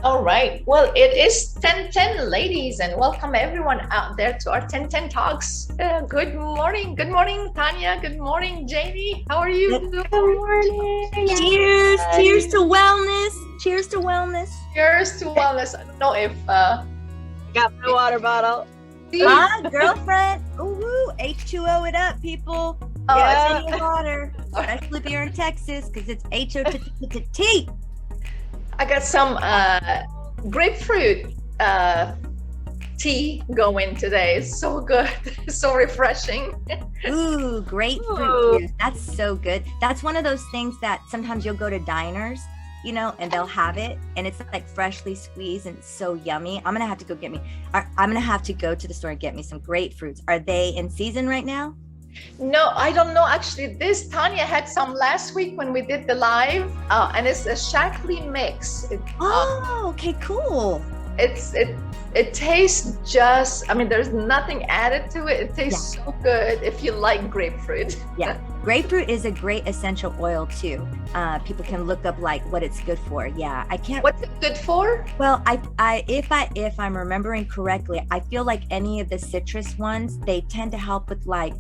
All right. Well, it is 10:10, ladies, and welcome everyone out there to our 10:10 talks. Good morning. Good morning, Tanya. Good morning, Jamie. How are you Good doing? morning. Cheers. Cheers Hi. to wellness. Cheers to wellness. Cheers to wellness. I don't know if Got my water bottle. Steve. Girlfriend. Ooh, H2O it up, people. Oh, Yeah. Plenty of water, especially if you're in Texas, because it's HO T. I got some grapefruit tea going today. It's so good. So refreshing. Ooh, grapefruit Ooh. juice. That's so good. That's one of those things that sometimes you'll go to diners, and they'll have it, and it's like freshly squeezed and it's so yummy. I'm gonna have to go get me. I'm gonna have to go to the store and get me some grapefruits. Are they in season right now? No, I don't know. Actually, this Tanya had some last week when we did the live, and it's a Shaklee mix. Oh, okay, cool. It tastes just. I mean, there's nothing added to it. It tastes so good if you like grapefruit. Yeah, grapefruit is a great essential oil too. People can look up like what it's good for. Yeah, I can't. What's it good for? Well, if I'm remembering correctly, I feel like any of the citrus ones, they tend to help with like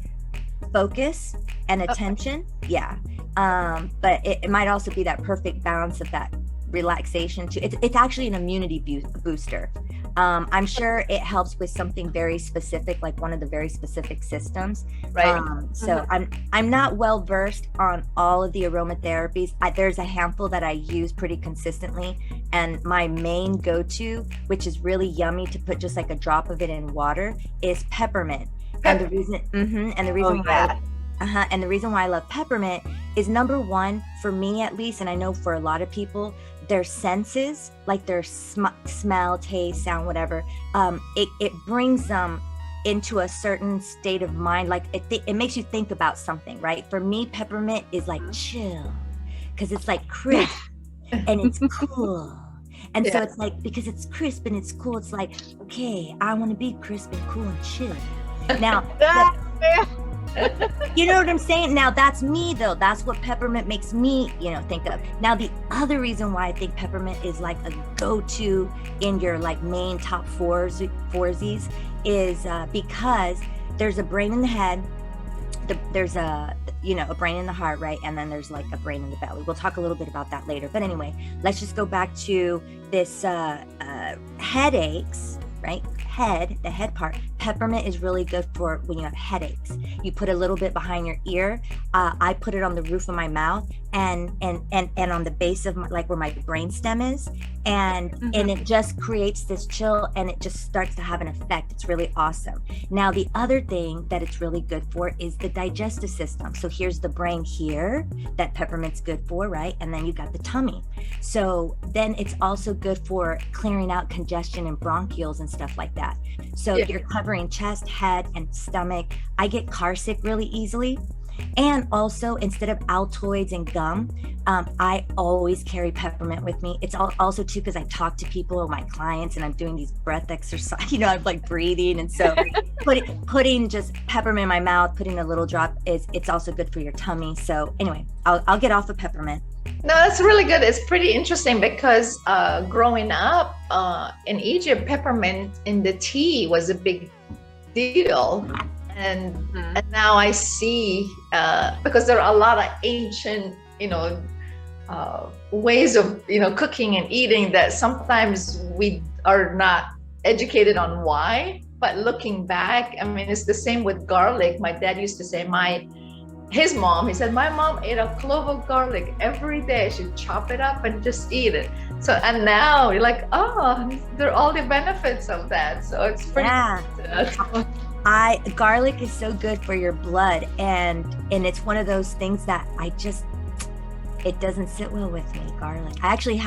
focus and attention. Yeah. But it might also be that perfect balance of that relaxation too. It's actually an immunity booster. I'm sure it helps with something very specific, like one of the very specific systems. Right. So I'm not well versed on all of the aromatherapies. There's a handful that I use pretty consistently, and my main go-to, which is really yummy to put just like a drop of it in water, is peppermint. And the reason, and the reason why I love peppermint is, number one, for me at least, and I know for a lot of people, their senses, like their smell, taste, sound, whatever, it brings them into a certain state of mind. Like it makes you think about something, right? For me, peppermint is like chill, because it's like crisp and it's cool. And so it's like, because it's crisp and it's cool, it's like, okay, I want to be crisp and cool and chill. Now, you know what I'm saying? Now, that's me though. That's what peppermint makes me, think of. Now, the other reason why I think peppermint is like a go-to in your like main top foursies is because there's a brain in the head, there's a brain in the heart, right? And then there's like a brain in the belly. We'll talk a little bit about that later. But anyway, let's just go back to this headaches, right? The head part. Peppermint is really good for when you have headaches. You put a little bit behind your ear. I put it on the roof of my mouth and on the base of like where my brain stem is, and it just creates this chill, and it just starts to have an effect. It's really awesome. Now, the other thing that it's really good for is the digestive system. So here's the brain here that peppermint's good for, right? And then you got the tummy. So then it's also good for clearing out congestion and bronchioles and stuff like that. So you're covering chest, head, and stomach. I get car sick really easily. And also, instead of Altoids and gum, I always carry peppermint with me. It's also too because I talk to people, my clients, and I'm doing these breath exercise. I'm like breathing, and so putting just peppermint in my mouth, putting a little drop it's also good for your tummy. So anyway, I'll get off of peppermint. No, that's really good. It's pretty interesting because growing up in Egypt, peppermint in the tea was a big deal. And now I see, because there are a lot of ancient, ways of, cooking and eating that sometimes we are not educated on why. But looking back, I mean, it's the same with garlic. My dad used to say, his mom, he said, my mom ate a clove of garlic every day. She'd chop it up and just eat it. So, and now you're like, oh, there are all the benefits of that. So it's pretty good. Garlic is so good for your blood, and it's one of those things that it doesn't sit well with me, garlic. I actually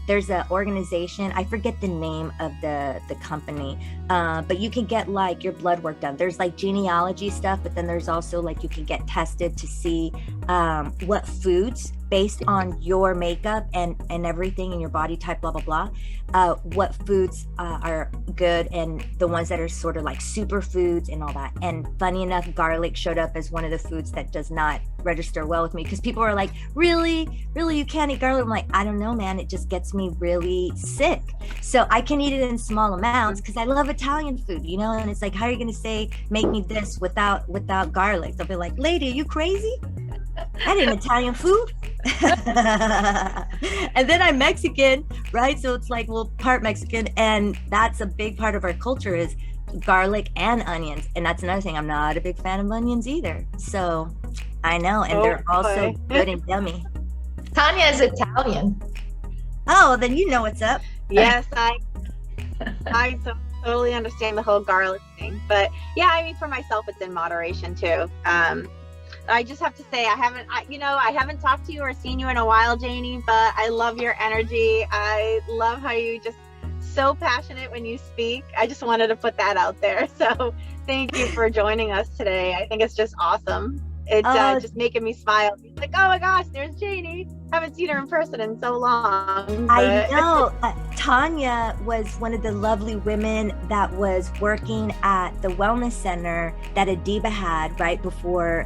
there's an organization, I forget the name of the company, but you can get like your blood work done. There's like genealogy stuff, but then there's also like you can get tested to see what foods based on your makeup and everything and your body type, blah, blah, blah, what foods are good and the ones that are sort of like superfoods and all that. And funny enough, garlic showed up as one of the foods that does not register well with me, because people are like, really you can't eat garlic? I'm like, I don't know, man, it just gets me really sick. So I can eat it in small amounts because I love Italian food, you know. And it's like, how are you going to say make me this without garlic? They'll be like, lady, are you crazy? That ain't Italian food. And then I'm Mexican, right? So it's like, well, part Mexican, and that's a big part of our culture is garlic and onions. And that's another thing, I'm not a big fan of onions either. So I know, and they're also good and yummy. Tanya is Italian. Oh, then you know what's up. Yes, I totally understand the whole garlic thing. But yeah, I mean, for myself, it's in moderation too. I just have to say, I haven't talked to you or seen you in a while, Janie, but I love your energy. I love how you just so passionate when you speak. I just wanted to put that out there. So thank you for joining us today. I think it's just awesome. It's just making me smile. It's like, oh my gosh, there's Janie. Haven't seen her in person in so long. I know. Tanya was one of the lovely women that was working at the wellness center that Adiba had right before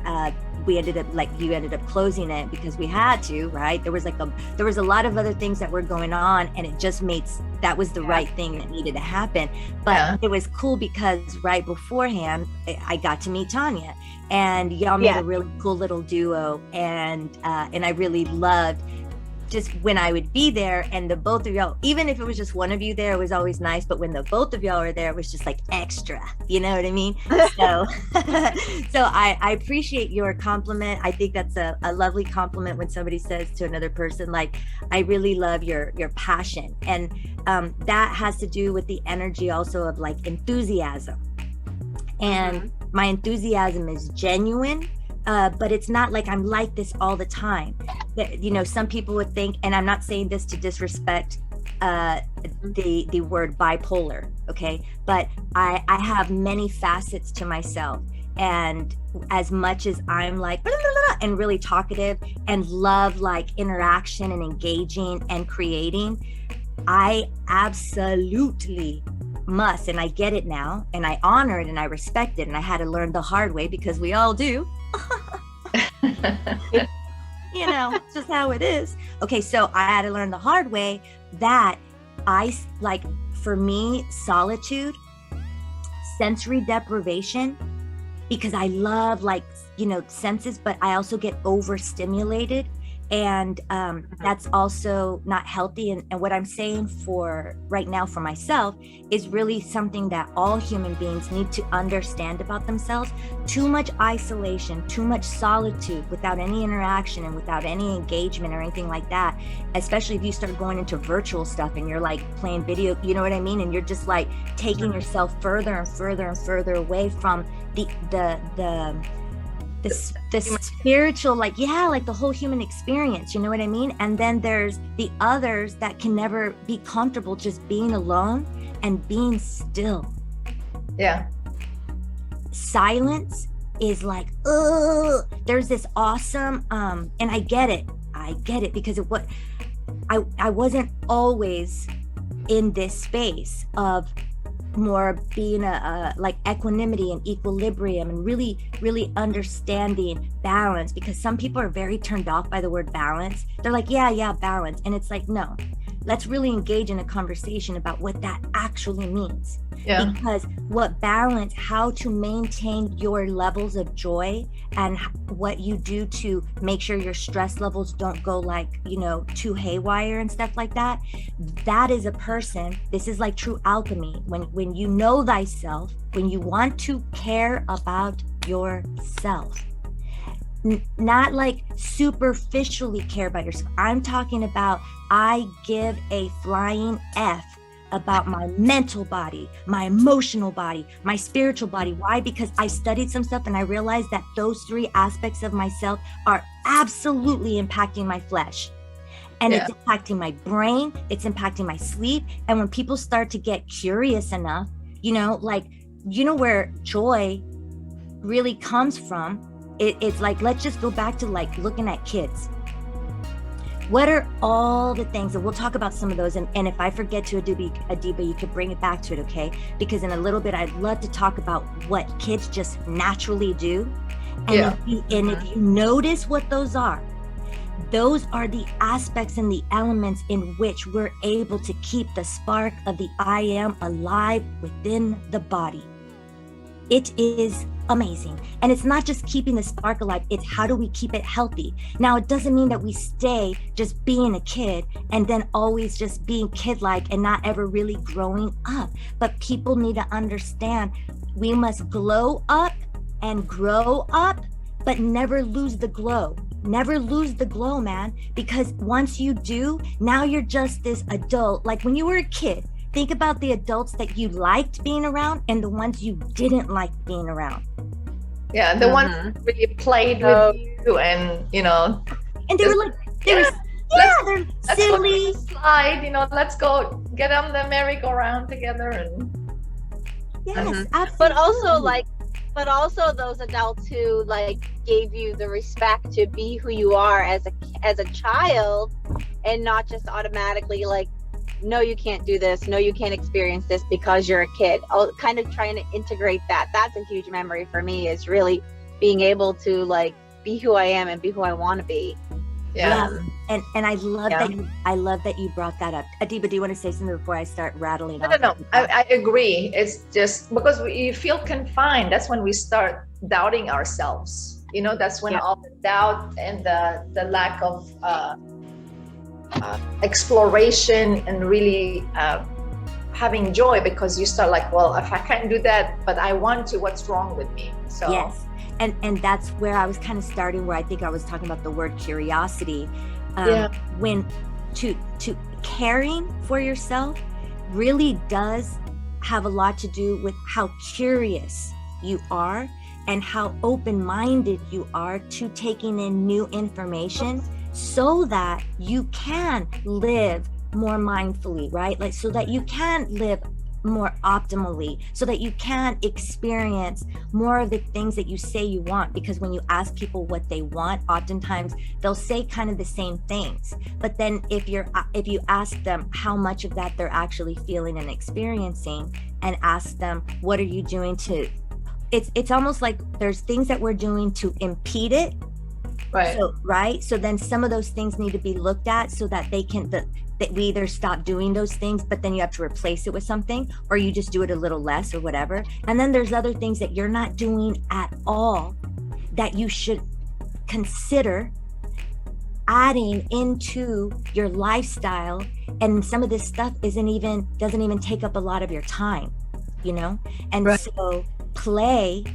you ended up closing it because we had to, right? There was a lot of other things that were going on, and it just that was the right thing that needed to happen. But it was cool because right beforehand, I got to meet Tanya, and y'all made a really cool little duo, and I really loved just when I would be there and the both of y'all, even if it was just one of you there, it was always nice. But when the both of y'all were there, it was just like extra, you know what I mean? So, so I appreciate your compliment. I think that's a lovely compliment when somebody says to another person, like, I really love your passion. And that has to do with the energy also of like enthusiasm. And my enthusiasm is genuine. But it's not like I'm like this all the time. You know, some people would think, and I'm not saying this to disrespect the word bipolar, okay? But I have many facets to myself. And as much as I'm like, blah, blah, blah, and really talkative and love like interaction and engaging and creating, I absolutely must, and I get it now, and I honor it and I respect it, and I had to learn the hard way because we all do. You know, it's just how it is. Okay, so I had to learn the hard way that for me, solitude, sensory deprivation, because I love senses, but I also get overstimulated. And that's also not healthy. And what I'm saying for right now for myself is really something that all human beings need to understand about themselves. Too much isolation, too much solitude without any interaction and without any engagement or anything like that, especially if you start going into virtual stuff and you're like playing video, you know what I mean? And you're just like taking yourself further and further and further away from the spiritual, like the whole human experience, you know what I mean? And then there's the others that can never be comfortable just being alone and being still. Yeah. Silence is like, there's this awesome, and I get it because of what I wasn't always in this space of more being like equanimity and equilibrium and really understanding balance, because some people are very turned off by the word balance. They're like, yeah, balance. And it's like, no, let's really engage in a conversation about what that actually means. Yeah. Because what balance, how to maintain your levels of joy and what you do to make sure your stress levels don't go like, too haywire and stuff like that. That is a person. This is like true alchemy. When you know thyself, when you want to care about yourself, not like superficially care about yourself. I'm talking about I give a flying F about my mental body, my emotional body, my spiritual body. Why? Because I studied some stuff and I realized that those three aspects of myself are absolutely impacting my flesh. And it's impacting my brain, it's impacting my sleep. And when people start to get curious enough, where joy really comes from, it's like, let's just go back to like looking at kids. What are all the things, and we'll talk about some of those, and if I forget to, Adiba, you could bring it back to it, okay? Because in a little bit, I'd love to talk about what kids just naturally do. And if you notice what those are the aspects and the elements in which we're able to keep the spark of the I am alive within the body. It is amazing. And it's not just keeping the spark alive, it's how do we keep it healthy? Now, it doesn't mean that we stay just being a kid and then always just being kid-like and not ever really growing up. But people need to understand we must glow up and grow up, but never lose the glow. Never lose the glow, man, because once you do, now you're just this adult. Like when you were a kid, think about the adults that you liked being around and the ones you didn't like being around. Yeah, the ones who really played with you and, you know. And they were like, they're silly. Slide, you know, let's go get on the merry-go-round together. And yes, absolutely. But also those adults who like gave you the respect to be who you are as a child, and not just automatically like, no, you can't do this, no, you can't experience this because you're a kid. Kind of trying to integrate that. That's a huge memory for me, is really being able to like be who I am and be who I want to be. Yeah. And I love that you brought that up. Adiba, do you want to say something before I start rattling? No. I agree. It's just because you feel confined. That's when we start doubting ourselves. You know, that's when all the doubt and the lack of exploration and really having joy, because you start like, well, if I can't do that, but I want to, what's wrong with me? So yes. And that's where I was kind of starting, where I think I was talking about the word curiosity. When to caring for yourself really does have a lot to do with how curious you are and how open-minded you are to taking in new information, so that you can live more mindfully, right? Like, so that you can live more optimally, so that you can experience more of the things that you say you want. Because when you ask people what they want, oftentimes they'll say kind of the same things, but then if you ask them how much of that they're actually feeling and experiencing, and ask them, what are you doing to, it's almost like there's things that we're doing to impede it. Right. So then some of those things need to be looked at, so that they can, that we either stop doing those things, but then you have to replace it with something, or you just do it a little less or whatever. And then there's other things that you're not doing at all that you should consider adding into your lifestyle. And some of this stuff doesn't even take up a lot of your time, you know? And so play,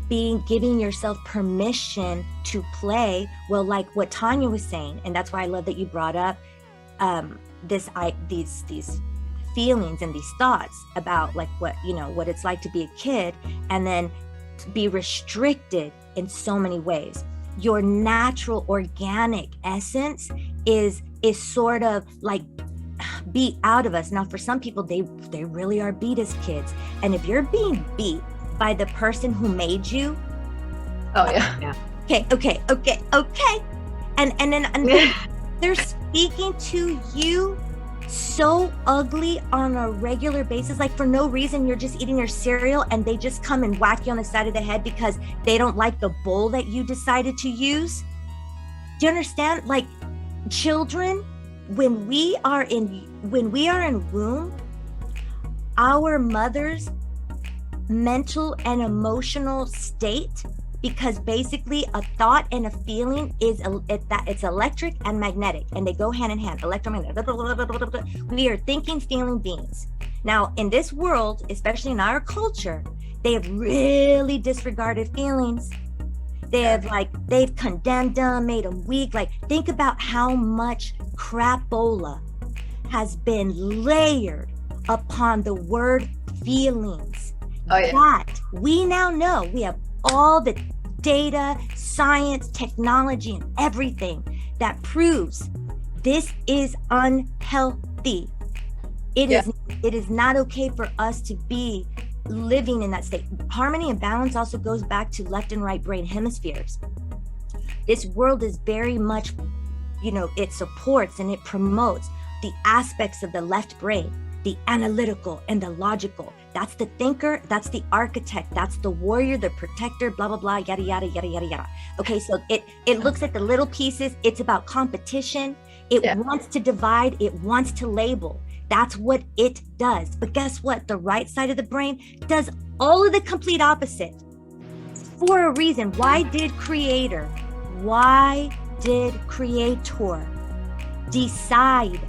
giving yourself permission to play, well, like what Tanya was saying, and that's why I love that you brought up these feelings and these thoughts about like what it's like to be a kid, and then to be restricted in so many ways. Your natural organic essence is sort of like beat out of us. Now, for some people, they really are beat as kids, and if you're being beat by the person who made you, okay, and then they're speaking to you so ugly on a regular basis, like for no reason. You're just eating your cereal and they just come and whack you on the side of the head because they don't like the bowl that you decided to use. Do you understand? Like, children, when we are in womb, our mother's mental and emotional state, because basically a thought and a feeling it's electric and magnetic, and they go hand in hand. Electromagnetic. We are thinking, feeling beings. Now, in this world, especially in our culture, they have really disregarded feelings. They've condemned them, made them weak. Like, think about how much crapola has been layered upon the word feelings. That we now know, we have all the data, science, technology, and everything that proves this is unhealthy. It is not okay for us to be living in that state. Harmony and balance also goes back to left and right brain hemispheres. This world is very much, it supports and it promotes the aspects of the left brain, the analytical and the logical. That's the thinker, that's the architect, that's the warrior, the protector, blah, blah, blah, yada, yada, yada, yada, yada. Okay, so it looks at the little pieces. It's about competition. It wants to divide. It wants to label. That's what it does. But guess what? The right side of the brain does all of the complete opposite for a reason. Why did creator decide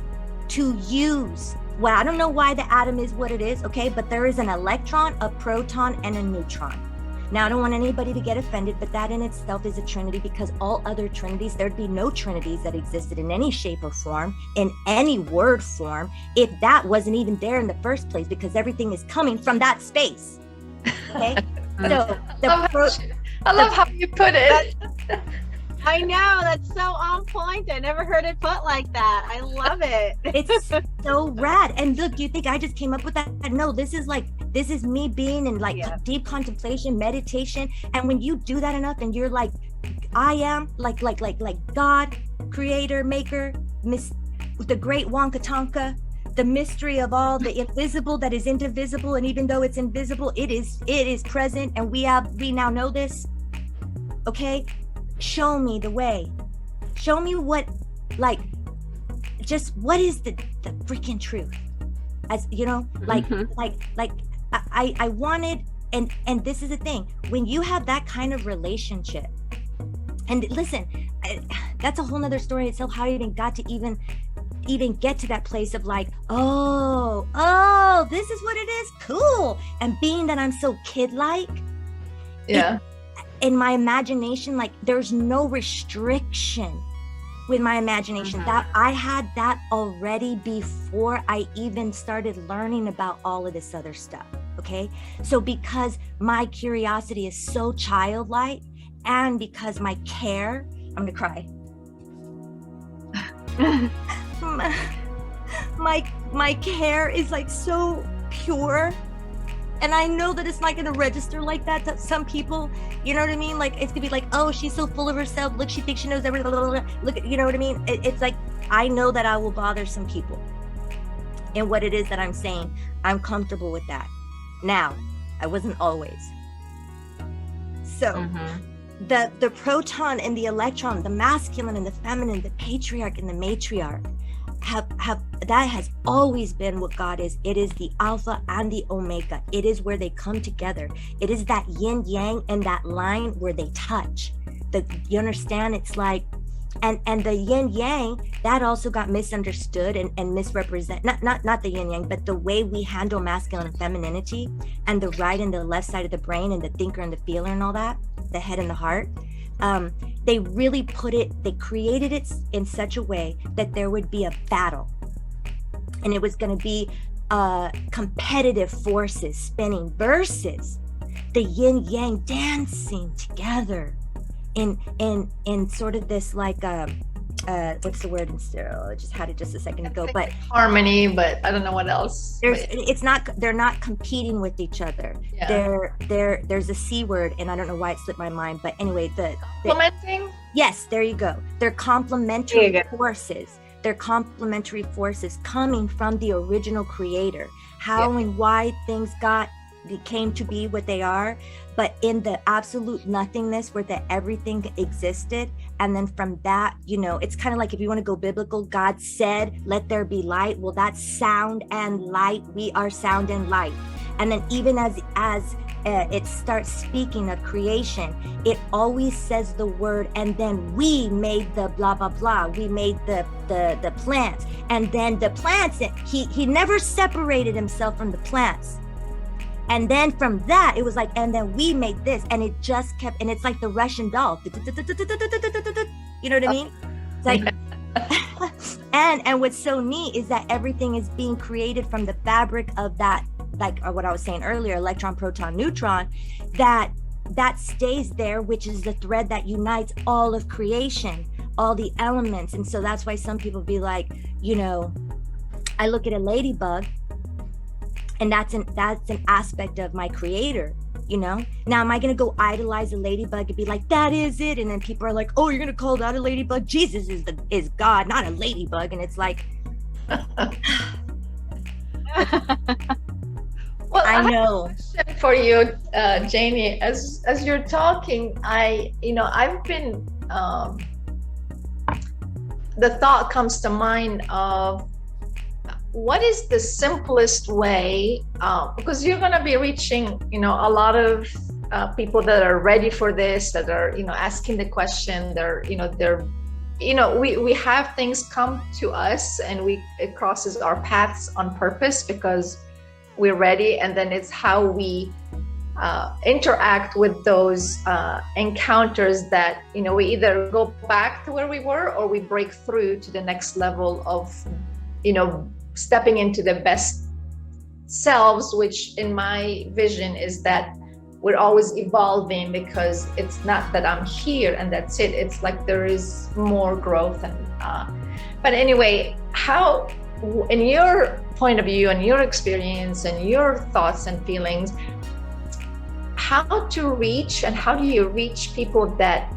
to use, well, I don't know why the atom is what it is, okay, but there is an electron, a proton, and a neutron. Now, I don't want anybody to get offended, but that in itself is a trinity, because all other trinities, there'd be no trinities that existed in any shape or form, in any word form, if that wasn't even there in the first place, because everything is coming from that space. Okay? So I love how you put it. I know, that's so on point. I never heard it put like that. I love it. It's so rad. And look, do you think I just came up with that? No, this is me being in deep contemplation, meditation. And when you do that enough and you're like, I am like God, creator, maker, the great Wonka Tonka, the mystery of all the invisible that is indivisible. And even though it's invisible, it is present. And we now know this. Okay. Show me the way. Show me what is the freaking truth? As I wanted, and this is the thing, when you have that kind of relationship, and listen, that's a whole nother story itself, how I even got to even get to that place of like, oh, this is what it is, cool. And being that I'm so kid-like, in my imagination, like there's no restriction with my imagination. That I had that already before I even started learning about all of this other stuff. Okay, so because my curiosity is so childlike, and because my care, I'm gonna cry. my care is like so pure. And I know that it's not going to register like that to some people, you know what I mean? Like, it's going to be like, oh, she's so full of herself. Look, she thinks she knows everything. Look, you know what I mean? It's like, I know that I will bother some people. And what it is that I'm saying, I'm comfortable with that. Now, I wasn't always. So the proton and the electron, the masculine and the feminine, the patriarch and the matriarch, that has always been what God is. It is the alpha and the omega. It is where they come together. It is that yin yang and that line where they touch. You understand? It's like, and the yin yang, that also got misunderstood and misrepresent. Not the yin yang, but the way we handle masculine and femininity, and the right and the left side of the brain, and the thinker and the feeler and all that, the head and the heart. They really they created it in such a way that there would be a battle, and it was going to be competitive forces spinning versus the yin yang dancing together in sort of this like what's the word? I just had it just a second ago, but harmony, but I don't know what else. They're not competing with each other. There's a C word, and I don't know why it slipped my mind, but anyway, complementing. Yes, there you go. They're complementary forces. They're complementary forces coming from the original creator. How and why things came to be what they are, but in the absolute nothingness where everything existed. And then from that, it's kind of like, if you want to go biblical, God said, let there be light. Well, that's sound and light. We are sound and light. And then even as it starts speaking of creation, it always says the word, and then we made the blah, blah, blah. We made the plants. And then the plants, he never separated himself from the plants. And then from that, it was like, and then we made this, and it just kept, and it's like the Russian doll. You know what I mean? It's like, and what's so neat is that everything is being created from the fabric of that, like what I was saying earlier, electron, proton, neutron, that stays there, which is the thread that unites all of creation, all the elements. And so that's why some people be like, I look at a ladybug, and that's an aspect of my creator, you know? Now, am I going to go idolize a ladybug and be like, that is it? And then people are like, oh, you're going to call that a ladybug? Jesus is God, not a ladybug. And it's like, Well, I have know. a question for you, Janie. As you're talking, I've been the thought comes to mind of what is the simplest way, because you're going to be reaching, a lot of people that are ready for this, that are, asking the question. We have things come to us, and it crosses our paths on purpose because we're ready, and then it's how we interact with those encounters that we either go back to where we were, or we break through to the next level of stepping into the best selves, which in my vision is that we're always evolving, because it's not that I'm here and that's it. It's like there is more growth. And but anyway, how, in your point of view and your experience and your thoughts and feelings, how to reach, and how do you reach people that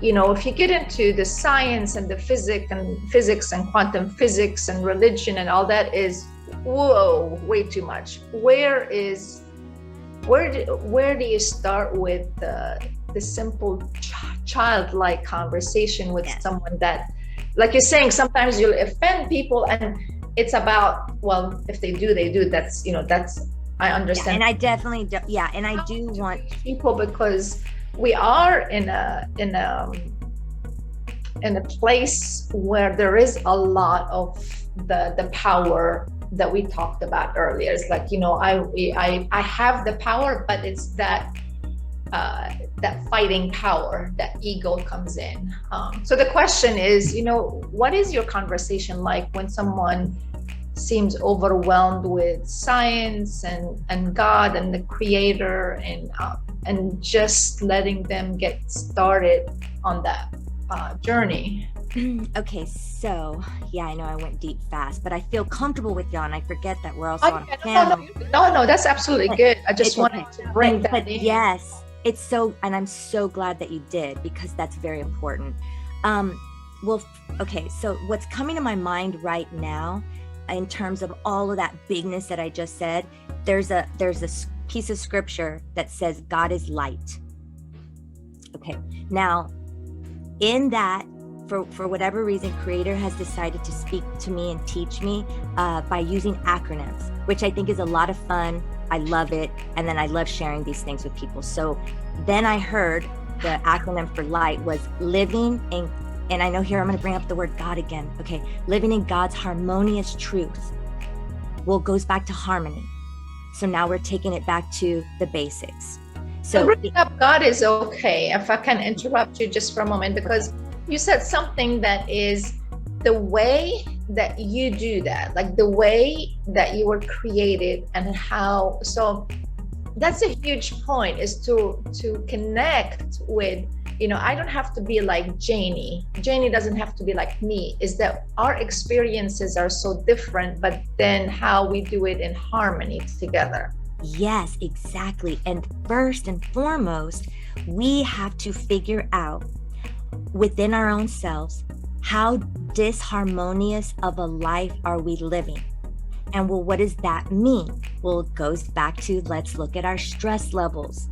if you get into the science and the physics and quantum physics and religion and all that is way too much. Where do you start with the simple childlike conversation with someone that, like you're saying, sometimes you'll offend people, and it's about, well, if they do, that's I understand. Yeah, and I definitely do. Yeah, and I do want people, because we are in a place where there is a lot of the power that we talked about earlier. It's like, I have the power, but it's that fighting power, that ego comes in. So the question is, what is your conversation like when someone seems overwhelmed with science and God and the creator, and just letting them get started on that journey? Okay, so yeah, I know I went deep fast, but I feel comfortable with y'all, and I forget that we're also on camera. No, that's absolutely good. I just wanted to bring that in. Yes, it's so, and I'm so glad that you did, because that's very important. Okay, so what's coming to my mind right now, in terms of all of that bigness that I just said, there's a piece of scripture that says God is light. Okay, now in that, for whatever reason, Creator has decided to speak to me and teach me by using acronyms, which I think is a lot of fun. I love it. And then I love sharing these things with people. So then I heard the acronym for light was living in, and I know here I'm going to bring up the word God again. Okay, living in God's harmonious truth. Well, it goes back to harmony. So now we're taking it back to the basics. So bringing up God is okay. If I can interrupt you just for a moment, because you said something that is the way that you do that, like the way that you were created, and how. So that's a huge point, is to connect with, I don't have to be like Janie. Janie doesn't have to be like me. Is that our experiences are so different, but then how we do it in harmony together. Yes, exactly. And first and foremost, we have to figure out within our own selves, how disharmonious of a life are we living? And well, what does that mean? Well, it goes back to, let's look at our stress levels.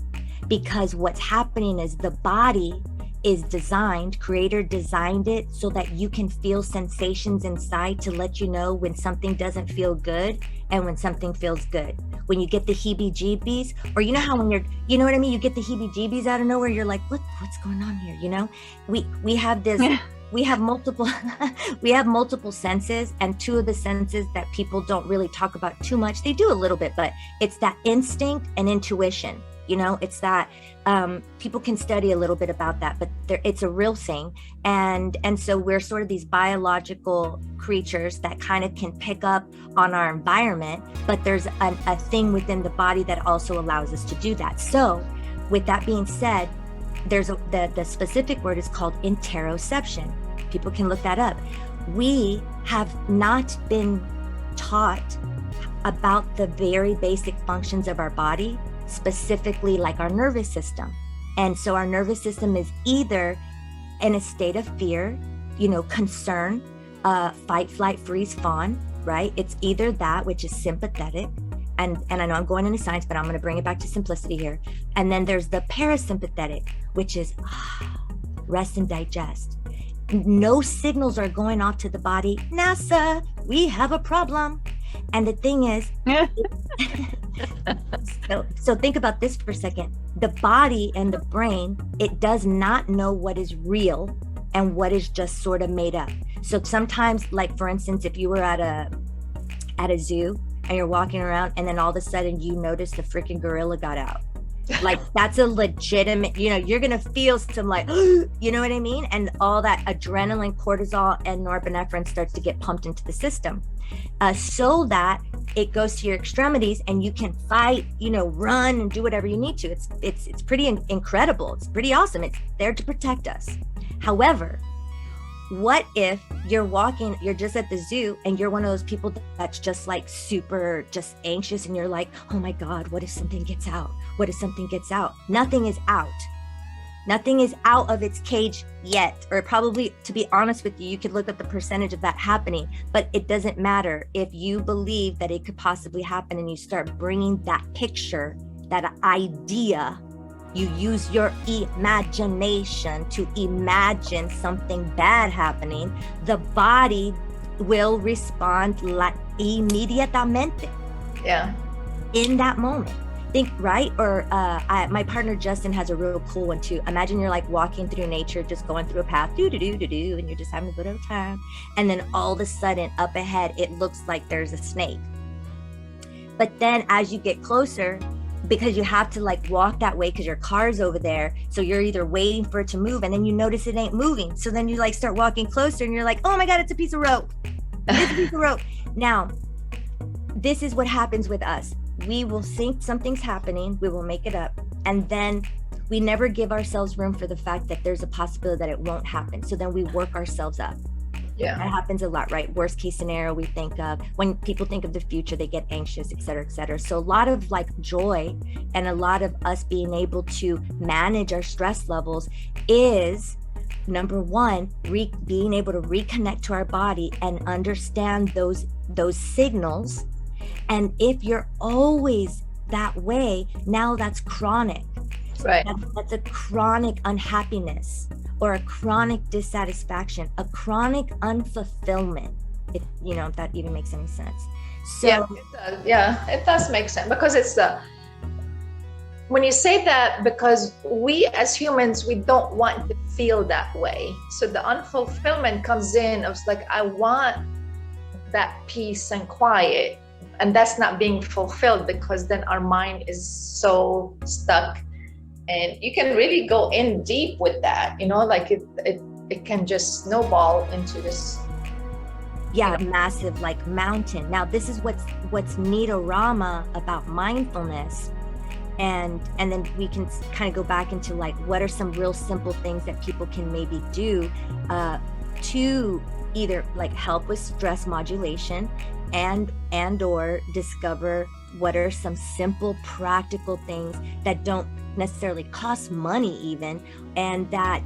Because what's happening is the body is designed, Creator designed it so that you can feel sensations inside to let you know when something doesn't feel good and when something feels good. When you get the heebie-jeebies, or you know how when you know what I mean? You get the heebie-jeebies out of nowhere, you're like, what's going on here? We have this, we have multiple senses, and two of the senses that people don't really talk about too much. They do a little bit, but it's that instinct and intuition. It's that people can study a little bit about that, but it's a real thing. And so we're sort of these biological creatures that kind of can pick up on our environment, but there's a thing within the body that also allows us to do that. So with that being said, there's the specific word is called interoception. People can look that up. We have not been taught about the very basic functions of our body. specifically like our nervous system. And so our nervous system is either in a state of fear, concern, fight, flight, freeze, fawn, right? It's either that, which is sympathetic. And I know I'm going into science, but I'm going to bring it back to simplicity here. And then there's the parasympathetic, which is rest and digest. No signals are going off to the body. NASA, we have a problem. And the thing is, so think about this for a second. The body and the brain, it does not know what is real and what is just sort of made up. So sometimes, like for instance, if you were at a zoo and you're walking around and then all of a sudden you notice the freaking gorilla got out. Like that's a legitimate, you're going to feel some like, you know what I mean? And all that adrenaline, cortisol, and norepinephrine starts to get pumped into the system so that it goes to your extremities and you can fight, run and do whatever you need to. It's pretty incredible. It's pretty awesome. It's there to protect us. However, what if you're just at the zoo and you're one of those people that's just like super just anxious and you're like, oh my God, what if something gets out? What if something gets out? Nothing is out. Nothing is out of its cage yet. Or probably, to be honest with you, you could look at the percentage of that happening, but it doesn't matter. If you believe that it could possibly happen and you start bringing that picture, that idea, you use your imagination to imagine something bad happening, the body will respond inmediatamente. Yeah. In that moment. Think, right? Or my partner Justin has a real cool one too. Imagine you're like walking through nature, just going through a path, and you're just having a good old time. And then all of a sudden up ahead, it looks like there's a snake. But then as you get closer, because you have to like walk that way because your car's over there. So you're either waiting for it to move and then you notice it ain't moving. So then you like start walking closer and you're like, oh my God, it's a piece of rope. It's a piece of rope. Now, this is what happens with us. We will think something's happening. We will make it up. And then we never give ourselves room for the fact that there's a possibility that it won't happen. So then we work ourselves up. Yeah. That happens a lot, right? Worst case scenario, we think of when people think of the future, they get anxious, et cetera, et cetera. So a lot of like joy and a lot of us being able to manage our stress levels is number one, being able to reconnect to our body and understand those signals. And if you're always that way, now that's chronic. Right. That's a chronic unhappiness or a chronic dissatisfaction, a chronic unfulfillment, if that even makes any sense. So it does make sense, because it's when you say that, because we as humans, we don't want to feel that way. So the unfulfillment comes in of like, I want that peace and quiet, and that's not being fulfilled because then our mind is so stuck. And you can really go in deep with that, like it can just snowball into this. Yeah, massive like mountain. Now, this is what's neatorama about mindfulness. And then we can kind of go back into like, what are some real simple things that people can maybe do to either like help with stress modulation and or discover what are some simple practical things that don't necessarily cost money even, and that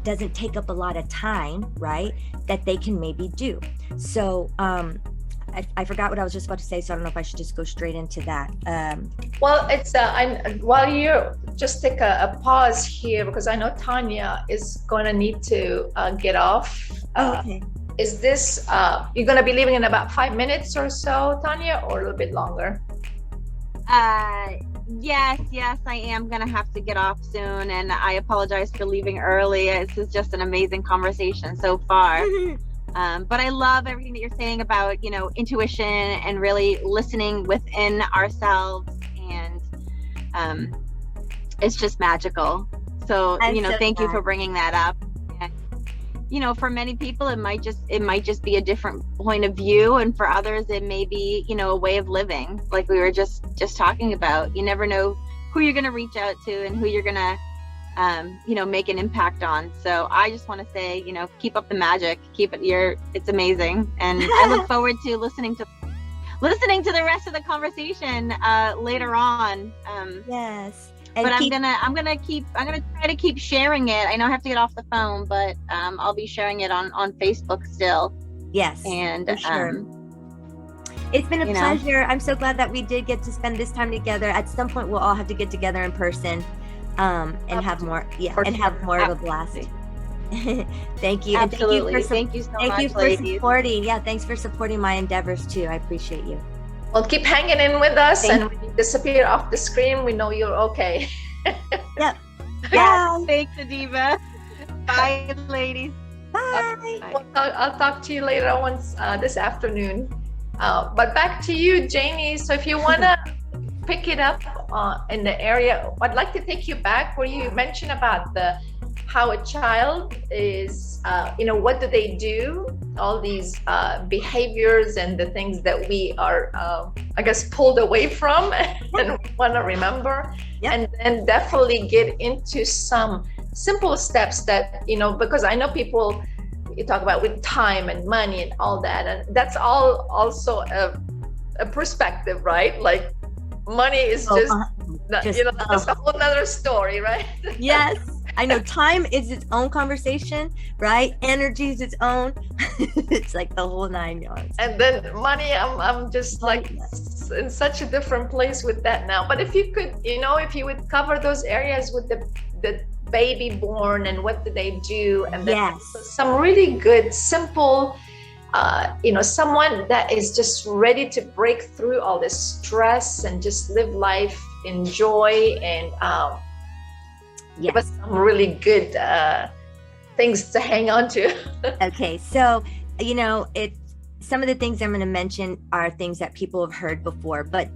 doesn't take up a lot of time, right, that they can maybe do. So I forgot what I was just about to say, so I don't know if I should just go straight into that. Well, it's while you just take a pause here, because I know Tanya is going to need to get off. Okay. Is this you're going to be leaving in about 5 minutes or so, Tanya, or a little bit longer? Yes, I am going to have to get off soon, and I apologize for leaving early. This is just an amazing conversation so far. But I love everything that you're saying about, intuition and really listening within ourselves, and it's just magical. So, thank you for bringing that up. And, for many people, it might just be a different point of view, and for others, it may be, a way of living, like we were just talking about. You never know who you're going to reach out to and who you're going to make an impact on. So I just want to say, keep up the magic, it's amazing. And I look forward to listening listening to the rest of the conversation later on. Yes. And but I'm gonna try to keep sharing it. I know I have to get off the phone, but I'll be sharing it on Facebook still. Yes. And for sure. It's been a pleasure. I'm so glad that we did get to spend this time together. At some point, we'll all have to get together in person, and have more. Yeah, and have more of a blast. Thank you. Absolutely. And thank you so much. Thank you for supporting. Yeah, thanks for supporting my endeavors too. I appreciate you. Well, keep hanging in with us, and when you disappear off the screen, we know you're okay. Yep. Yeah. Thanks, Adiba. Bye, ladies. Bye. Well, I'll talk to you later on this afternoon. But back to you, Janie. So if you want to pick it up in the area, I'd like to take you back where you mentioned about how a child is, what do they do? All these behaviors and the things that we are, I guess, pulled away from and want to remember. Yep. And then definitely get into some simple steps that, because I know people, you talk about with time and money and all that, and that's all also a perspective, right? Like money is that's a whole nother story, right? Yes. I know time is its own conversation, right? Energy is its own. It's like the whole 9 yards. And then money, I'm just like in such a different place with that now. But if you could, if you would cover those areas with the baby born and what do they do, and then some really good, simple, someone that is just ready to break through all this stress and just live life in joy and give us some really good things to hang on to. Okay, so some of the things I'm going to mention are things that people have heard before, but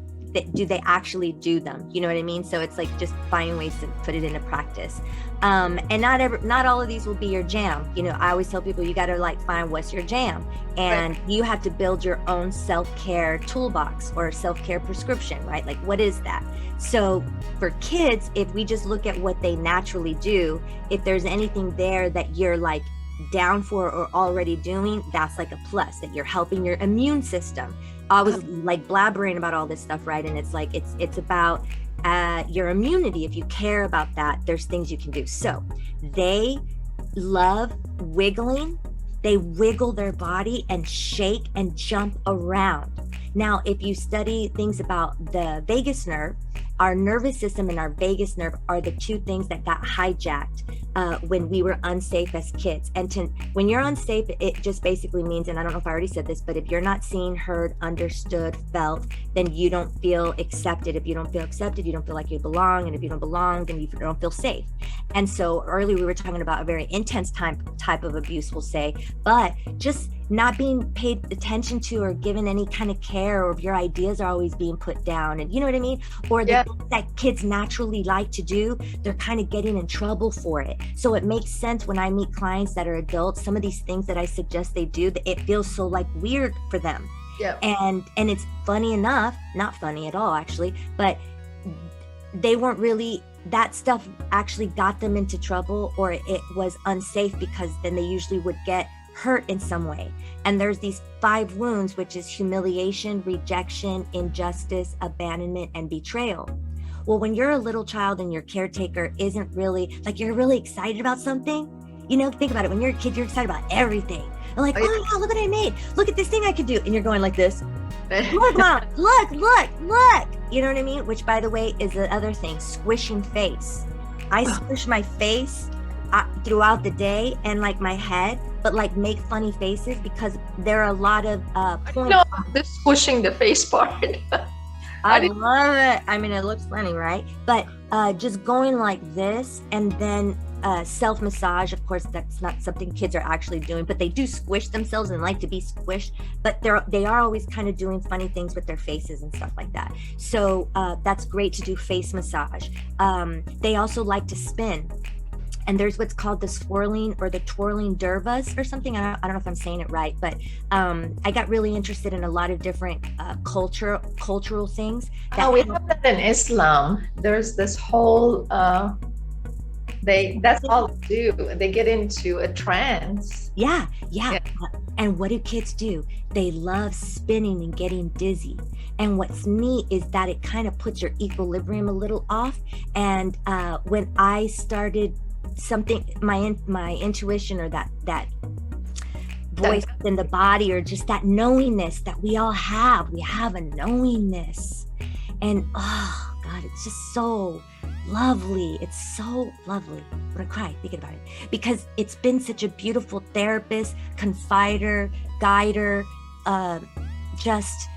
do they actually do them? You know what I mean? So it's like just finding ways to put it into practice. And not all of these will be your jam. I always tell people you got to find what's your jam, and you have to build your own self-care toolbox or self-care prescription, right? Like, what is that? So for kids, if we just look at what they naturally do, if there's anything there that you're down for or already doing, that's like a plus, that you're helping your immune system. I was blabbering about all this stuff, right? And it's about your immunity. If you care about that, there's things you can do. So they love wiggling. They wiggle their body and shake and jump around. Now, if you study things about the vagus nerve, our nervous system and our vagus nerve are the two things that got hijacked when we were unsafe as kids. And when you're unsafe, it just basically means, and I don't know if I already said this, but if you're not seen, heard, understood, felt, then you don't feel accepted. If you don't feel accepted, you don't feel like you belong. And if you don't belong, then you don't feel safe. And so earlier we were talking about a very intense type of abuse, we'll say, but just not being paid attention to or given any kind of care, or if your ideas are always being put down, and you know what I mean? Or the things that kids naturally like to do, they're kind of getting in trouble for it. So it makes sense when I meet clients that are adults, some of these things that I suggest they do, that it feels so weird for them. Yeah. And it's funny enough, not funny at all actually, but they weren't really, that stuff actually got them into trouble, or it was unsafe, because then they usually would get hurt in some way. And there's these 5 wounds, which is humiliation, rejection, injustice, abandonment, and betrayal. Well, when you're a little child and your caretaker isn't really, you're really excited about something, think about it. When you're a kid, you're excited about everything. You're like, oh, wow, look what I made. Look at this thing I could do. And you're going like this. Look, Mom, look. You know what I mean? Which, by the way, is the other thing, squishing face. I squish my face throughout the day and my head, but make funny faces, because there are a lot of points. No, this squishing the face part. I love it. I mean, it looks funny, right? But just going like this, and then self-massage. Of course, that's not something kids are actually doing, but they do squish themselves and like to be squished. But they are always kind of doing funny things with their faces and stuff like that. So that's great to do face massage. They also like to spin. And there's what's called the swirling or the twirling dervas or something. I don't know if I'm saying it right, but I got really interested in a lot of different cultural things. We have that in Islam. There's this whole That's all they do. They get into a trance. Yeah. Yeah. And what do kids do? They love spinning and getting dizzy. And what's neat is that it kind of puts your equilibrium a little off. And when I started something, my intuition, or that voice in the body, or just that knowingness that we all have, we have a knowingness. And oh God, it's just so lovely. It's so lovely. I'm gonna cry thinking about it, because it's been such a beautiful therapist, confider, guider, just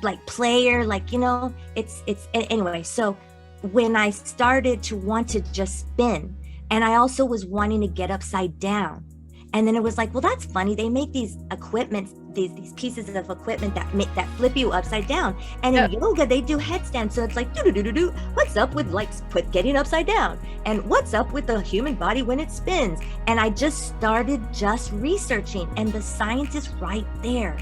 like player, like, you know, it's anyway. So when I started to want to just spin, and I also was wanting to get upside down, and then it was like, well, that's funny, they make these equipments, these pieces of equipment that flip you upside down, and in yoga they do headstands. So it's like, do what's up with like getting upside down, and what's up with the human body when it spins? And I just started just researching, and the science is right there.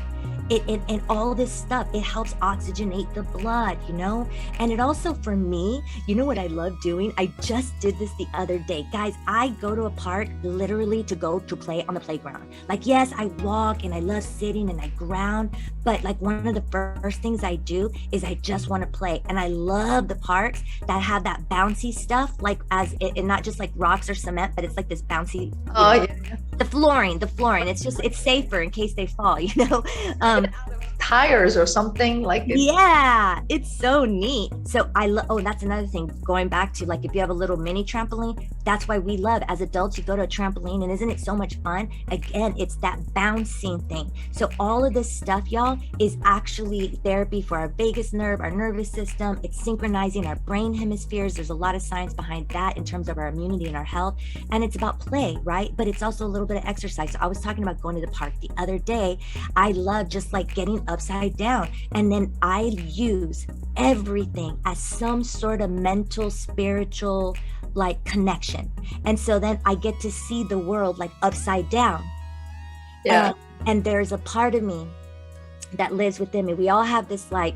And all this stuff, it helps oxygenate the blood, you know? And it also, for me, you know what I love doing? I just did this the other day. Guys, I go to a park literally to go to play on the playground. Like, yes, I walk and I love sitting and I ground, but like one of the first things I do is I just want to play. And I love the parks that have that bouncy stuff, like and not just like rocks or cement, but it's like this bouncy, the flooring. It's safer in case they fall, you know? Tires or something like it. Yeah, it's so neat. So that's another thing, going back to like, if you have a little mini trampoline, that's why we love, as adults, you go to a trampoline, and isn't it so much fun? Again, it's that bouncing thing. So all of this stuff, y'all, is actually therapy for our vagus nerve, our nervous system. It's synchronizing our brain hemispheres. There's a lot of science behind that in terms of our immunity and our health. And it's about play, right? But it's also a little bit of exercise. So I was talking about going to the park the other day. I love just like getting upside down, and then I use everything as some sort of mental, spiritual, like connection. And so then I get to see the world like upside down. Yeah. And there's a part of me that lives within me. We all have this, like,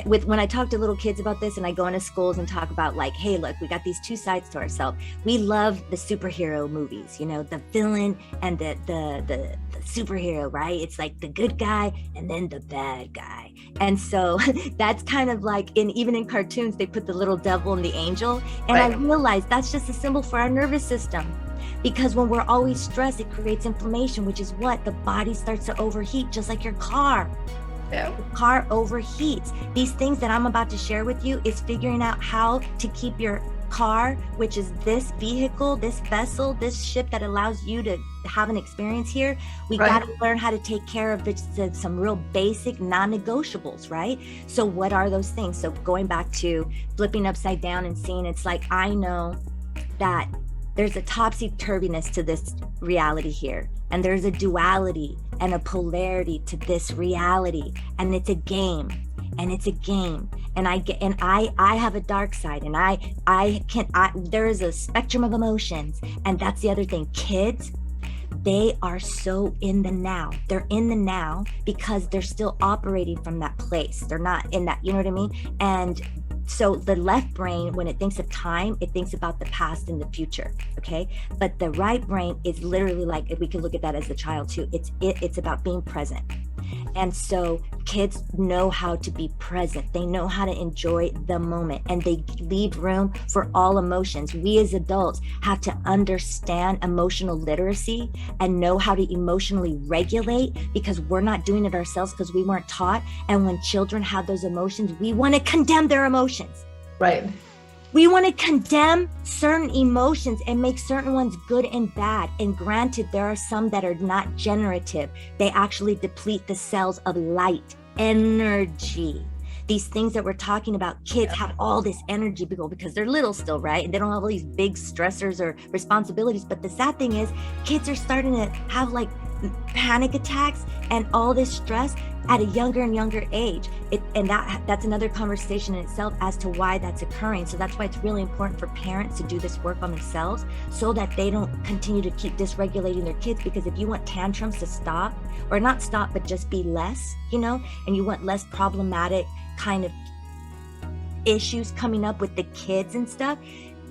when I talk to little kids about this, and I go into schools and talk about like, hey, look, we got these two sides to ourselves. We love the superhero movies, you know, the villain and the superhero, right? It's like the good guy and then the bad guy. And so that's kind of like even in cartoons, they put the little devil and the angel. And I realized that's just a symbol for our nervous system. Because when we're always stressed, it creates inflammation, which is what the body starts to overheat, just like your car. Yeah. The car overheats. These things that I'm about to share with you is figuring out how to keep your car, which is this vehicle, this vessel, this ship that allows you to have an experience here. We got to learn how to take care of some real basic non-negotiables, right? So what are those things? So going back to flipping upside down and seeing, it's like, I know that there's a topsy-turviness to this reality here, and there's a duality and a polarity to this reality, and it's a game. And I have a dark side, and there is a spectrum of emotions. And that's the other thing. Kids, they are so in the now. They're in the now because they're still operating from that place. They're not in that, you know what I mean? And so the left brain, when it thinks of time, it thinks about the past and the future, okay? But the right brain is literally like, if we could look at that as a child too, it's about being present. And so kids know how to be present. They know how to enjoy the moment, and they leave room for all emotions. We as adults have to understand emotional literacy and know how to emotionally regulate, because we're not doing it ourselves because we weren't taught. And when children have those emotions, we want to condemn their emotions. Right. We want to condemn certain emotions and make certain ones good and bad. And granted, there are some that are not generative. They actually deplete the cells of light, energy. These things that we're talking about, kids have all this energy because they're little still, right? And they don't have all these big stressors or responsibilities. But the sad thing is, kids are starting to have like panic attacks and all this stress at a younger and younger age. That's another conversation in itself as to why that's occurring. So that's why it's really important for parents to do this work on themselves, so that they don't continue to keep dysregulating their kids. Because if you want tantrums to stop, or not stop, but just be less, you know, and you want less problematic kind of issues coming up with the kids and stuff,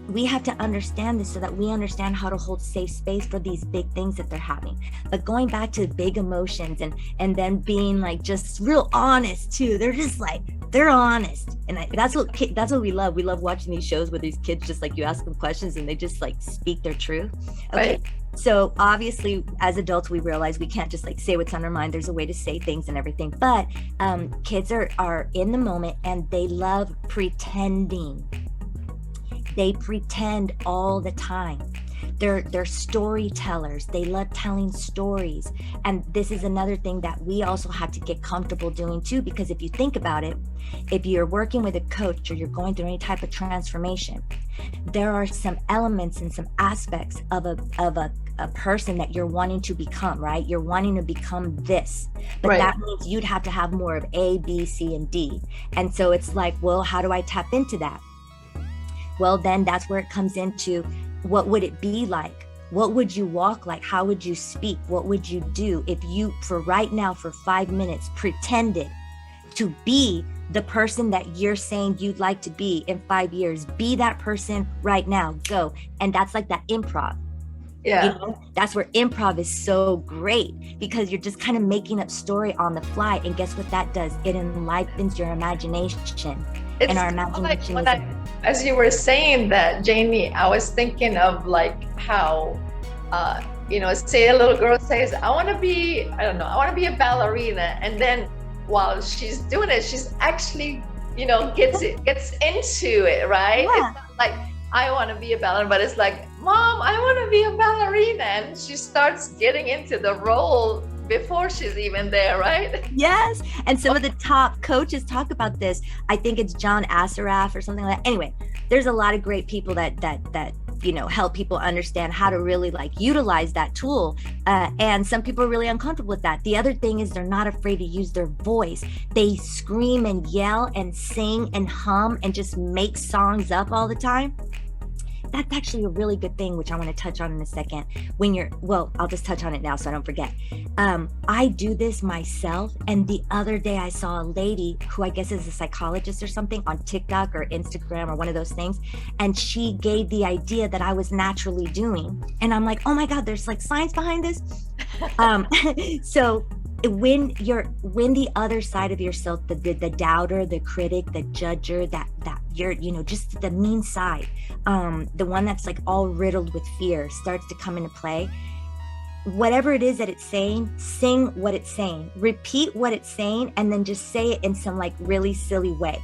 we have to understand this so that we understand how to hold safe space for these big things that they're having. But going back to big emotions and then being like just real honest too. They're just like, they're honest. And that's what we love. We love watching these shows where these kids just like, you ask them questions and they just like speak their truth. Okay. Right. So obviously as adults, we realize we can't just like say what's on our mind. There's a way to say things and everything, but kids are in the moment and they love pretending. They pretend all the time. They're storytellers. They love telling stories. And this is another thing that we also have to get comfortable doing too, because if you think about it, if you're working with a coach or you're going through any type of transformation, there are some elements and some aspects of a person that you're wanting to become, right? You're wanting to become this, but Right. that means you'd have to have more of A, B, C, and D. And so it's like, well, how do I tap into that? Well, then that's where it comes into, what would it be like? What would you walk like? How would you speak? What would you do if you, for right now, for 5 minutes, pretended to be the person that you're saying you'd like to be in 5 years? Be that person right now, go. And that's like that improv. Yeah. You know, that's where improv is so great, because you're just kind of making up story on the fly. And guess what that does? It enlivens your imagination. It's And our kind of like imagination when as you were saying that, Jamie, I was thinking of like how, say a little girl says, I want to be a ballerina. And then while she's doing it, she's actually, gets into it, right? Yeah. It's not like, I want to be a ballerina, but it's like, Mom, I want to be a ballerina. And she starts getting into the role before she's even there, right? Yes. And some of the top coaches talk about this. I think it's John Assaraf or something like that. Anyway, there's a lot of great people that help people understand how to really like utilize that tool. And some people are really uncomfortable with that. The other thing is they're not afraid to use their voice. They scream and yell and sing and hum and just make songs up all the time. That's actually a really good thing, which I want to touch on in a second. I'll just touch on it now so I don't forget. I do this myself. And the other day I saw a lady who I guess is a psychologist or something on TikTok or Instagram or one of those things. And she gave the idea that I was naturally doing. And I'm like, oh my God, there's like science behind this. So when the other side of yourself, the doubter, the critic, the judger, that you're, just the mean side, the one that's like all riddled with fear starts to come into play, whatever it is that it's saying, sing what it's saying, repeat what it's saying, and then just say it in some like really silly way.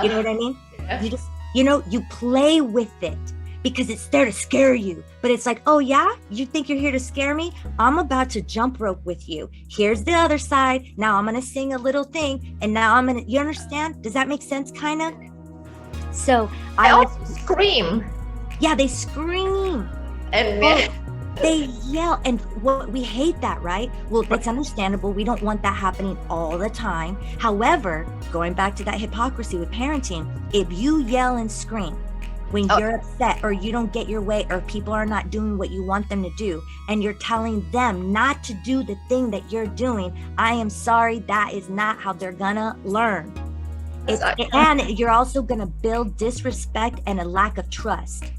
You know what I mean? Yeah. You just, you play with it, because it's there to scare you. But it's like, oh yeah, you think you're here to scare me? I'm about to jump rope with you. Here's the other side. Now I'm gonna sing a little thing, and now you understand? Does that make sense, kind of? So I also scream. Yeah, they scream. And They yell, and we hate that, right? Well, that's understandable. We don't want that happening all the time. However, going back to that hypocrisy with parenting, if you yell and scream when you're upset or you don't get your way or people are not doing what you want them to do, and you're telling them not to do the thing that you're doing, I am sorry, that is not how they're gonna learn. And you're also gonna build disrespect and a lack of trust.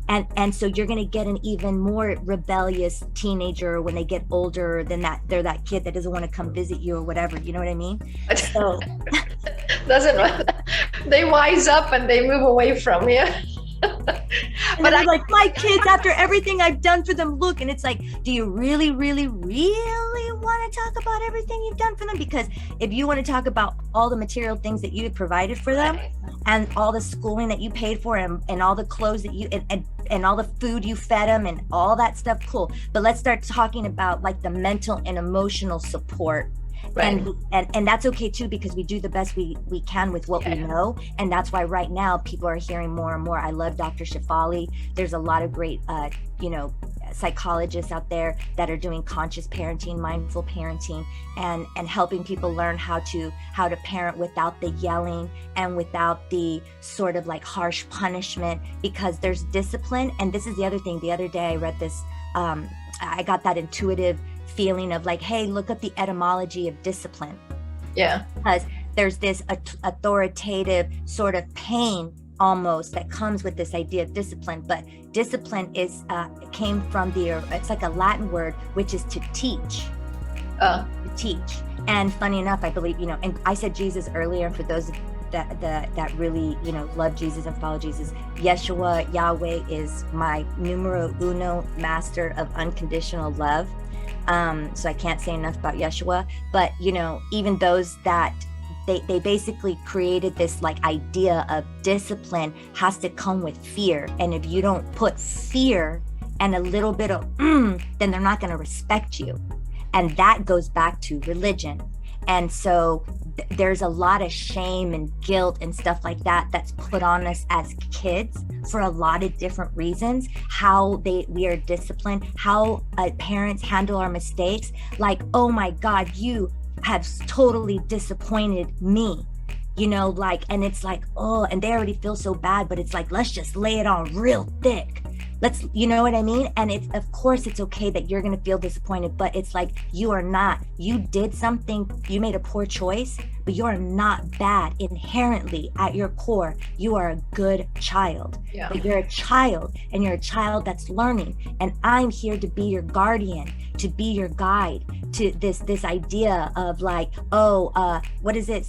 And so you're gonna get an even more rebellious teenager when they get older than that. They're that kid that doesn't want to come visit you or whatever. You know what I mean? So they wise up and they move away from you. But I'm like, my kids, after everything I've done for them, look, and it's like, do you really, really, really want to talk about everything you've done for them? Because if you want to talk about all the material things that you had provided for them, and all the schooling that you paid for, and all the clothes that you and all the food you fed them and all that stuff, cool. But let's start talking about like the mental and emotional support. Right. And that's okay too, because we do the best we can with what we know. And that's why right now people are hearing more and more. I love Dr. Shefali. There's a lot of great psychologists out there that are doing conscious parenting, mindful parenting, and helping people learn how to parent without the yelling and without the sort of like harsh punishment, because there's discipline. And this is the other thing. The other day I read this, I got that intuitive feeling of like, hey, look up the etymology of discipline. Yeah. Because there's this authoritative sort of pain almost that comes with this idea of discipline. But discipline is came from it's like a Latin word, which is to teach. To teach. And funny enough, I believe, and I said Jesus earlier, and for those that really, love Jesus and follow Jesus, Yeshua, Yahweh is my numero uno master of unconditional love. So I can't say enough about Yeshua, but even those that they basically created this like idea of discipline has to come with fear. And if you don't put fear and a little bit of then they're not going to respect you. And that goes back to religion. And so there's a lot of shame and guilt and stuff like that that's put on us as kids for a lot of different reasons. How we are disciplined, how parents handle our mistakes. Like, oh my God, you have totally disappointed me. And it's like, oh, and they already feel so bad, but it's like, let's just lay it on real thick. You know what I mean? And of course it's okay that you're going to feel disappointed, but it's like, you did something, you made a poor choice, but you're not bad inherently at your core. You are a good child. Yeah. But you're a child, and you're a child that's learning. And I'm here to be your guardian, to be your guide to this idea of like, what is it?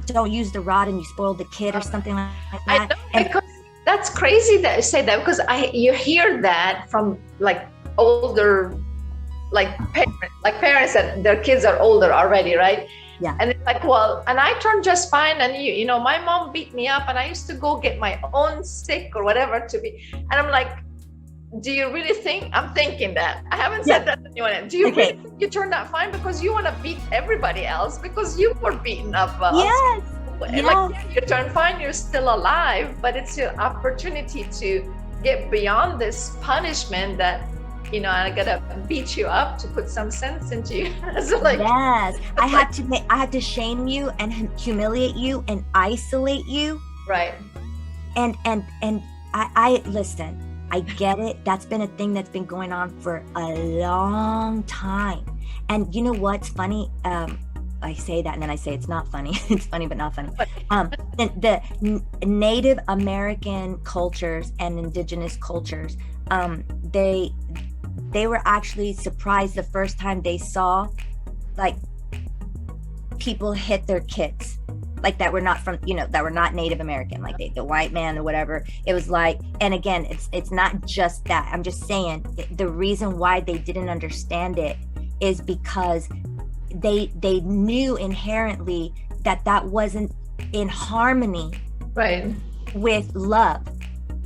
Don't use the rod and you spoil the kid or something like that. I know, that's crazy that you say that, because you hear that from like older, parents that their kids are older already, right? Yeah. And it's like, well, and I turned just fine, and my mom beat me up, and I used to go get my own stick or whatever and I'm like, do you really think? I'm thinking that. I haven't said that to anyone. Do you really think you turned out fine because you want to beat everybody else because you were beaten up? Yes. Like, you turn fine, you're still alive, but it's your opportunity to get beyond this punishment that, I gotta beat you up to put some sense into you. So yes, I had to shame you and humiliate you and isolate you. Right. And I listen, I get it. That's been a thing that's been going on for a long time. And you know what's funny? I say that and then I say it's not funny. It's funny, but not funny. The Native American cultures and indigenous cultures, they were actually surprised the first time they saw like people hit their kids, like that were not from, that were not Native American, like the white man or whatever. It was like, and again, it's not just that. I'm just saying the reason why they didn't understand it is because they knew inherently that wasn't in harmony, right, with love.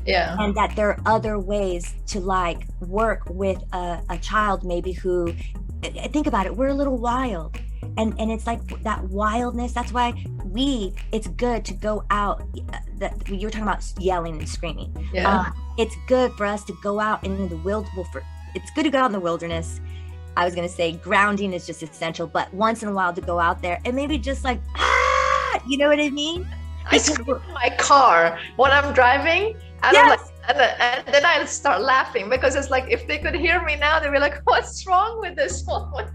Yeah. And that there are other ways to like work with a child maybe who, think about it, we're a little wild, and it's like that wildness. That's why it's good to go out. You were talking about yelling and screaming. Yeah. It's good for us to go out into the it's good to go out in the wilderness. I was going to say grounding is just essential, but once in a while to go out there and maybe just like, you know what I mean? I scream in my car when I'm driving, and and then I'll start laughing, because it's like, if they could hear me now, they'd be like, what's wrong with this woman?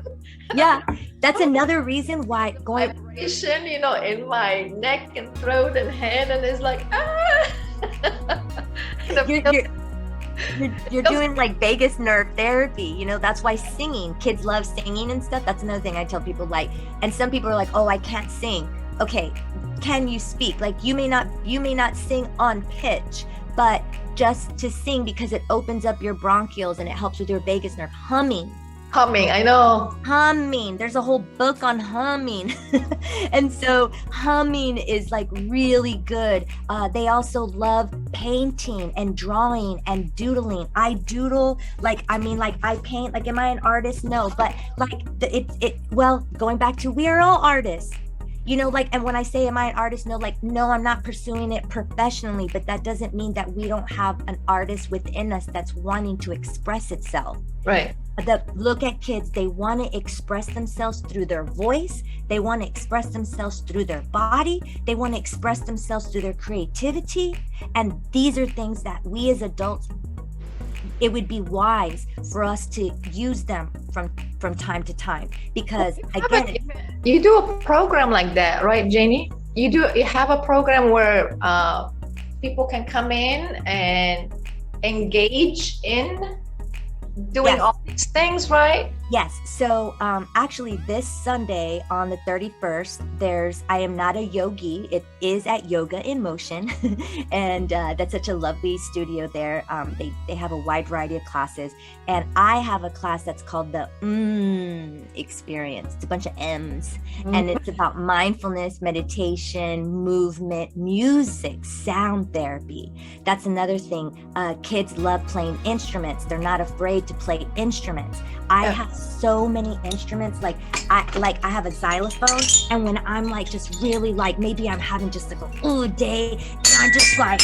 Yeah, that's another reason why vibration, in my neck and throat and head, and it's like, You're doing like vagus nerve therapy, that's why kids love singing and stuff. That's another thing I tell people, like, and some people are like, oh, I can't sing. Okay, can you speak? Like, you may not sing on pitch, but just to sing, because it opens up your bronchioles and it helps with your vagus nerve. Humming, I know. Humming. There's a whole book on humming. And so humming is like really good. They also love painting and drawing and doodling. I doodle, I paint. Like, am I an artist? No, but going back to, we are all artists. And when I say, am I an artist? No, no, I'm not pursuing it professionally, but that doesn't mean that we don't have an artist within us that's wanting to express itself. Right. Look at kids, they want to express themselves through their voice. They want to express themselves through their body. They want to express themselves through their creativity. And these are things that we as adults, it would be wise for us to use them from time to time, because again, you do a program like that, right, Janie? you have a program where people can come in and engage in doing Yes. all these things, right? Yes. So actually this Sunday on the 31st, I am not a yogi. It is at Yoga in Motion. And that's such a lovely studio there. They have a wide variety of classes. And I have a class that's called the experience. It's a bunch of M's. And it's about mindfulness, meditation, movement, music, sound therapy. That's another thing. Kids love playing instruments. They're not afraid to play instruments. I have so many instruments. Like I have a xylophone, and when I'm like just really like maybe I'm having just like a ooh day, and I'm just like,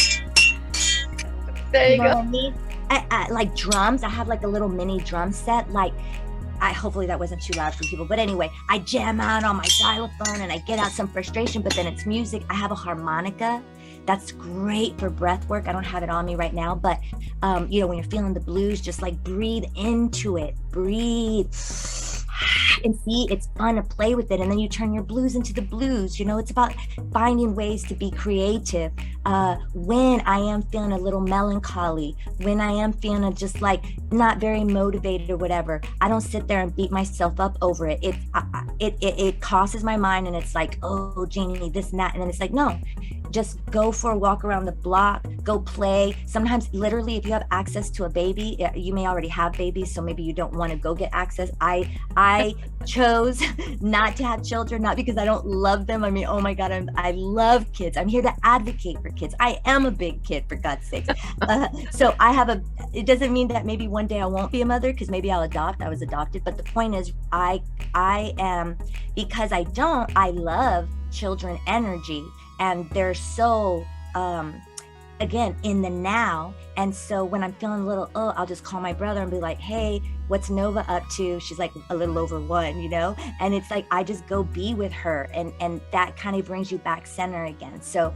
There you know go. what I mean? I like drums. I have like a little mini drum set. Like hopefully that wasn't too loud for people, but anyway, I jam out on my xylophone and I get out some frustration, but then it's music. I have a harmonica. That's great for breath work. I don't have it on me right now, but when you're feeling the blues, just like breathe into it, breathe and see, it's fun to play with it. And then you turn your blues into the blues. It's about finding ways to be creative. When I am feeling a little melancholy, when I am feeling just like not very motivated or whatever, I don't sit there and beat myself up over it. It crosses my mind and it's like, oh, Jeannie, this and that. And then it's like, no, just go for a walk around the block, go play. Sometimes literally if you have access to a baby, you may already have babies, so maybe you don't want to go get access. I chose not to have children, not because I don't love them. I mean, oh my God, I love kids. I'm here to advocate for kids. I am a big kid, for God's sakes. So it doesn't mean that maybe one day I won't be a mother, because maybe I'll adopt. I was adopted. But the point is, I am, because I love children energy. And they're so, again, in the now. And so when I'm feeling a little, I'll just call my brother and be like, hey, what's Nova up to? She's like a little over 1, and it's like, I just go be with her. And that kind of brings you back center again. So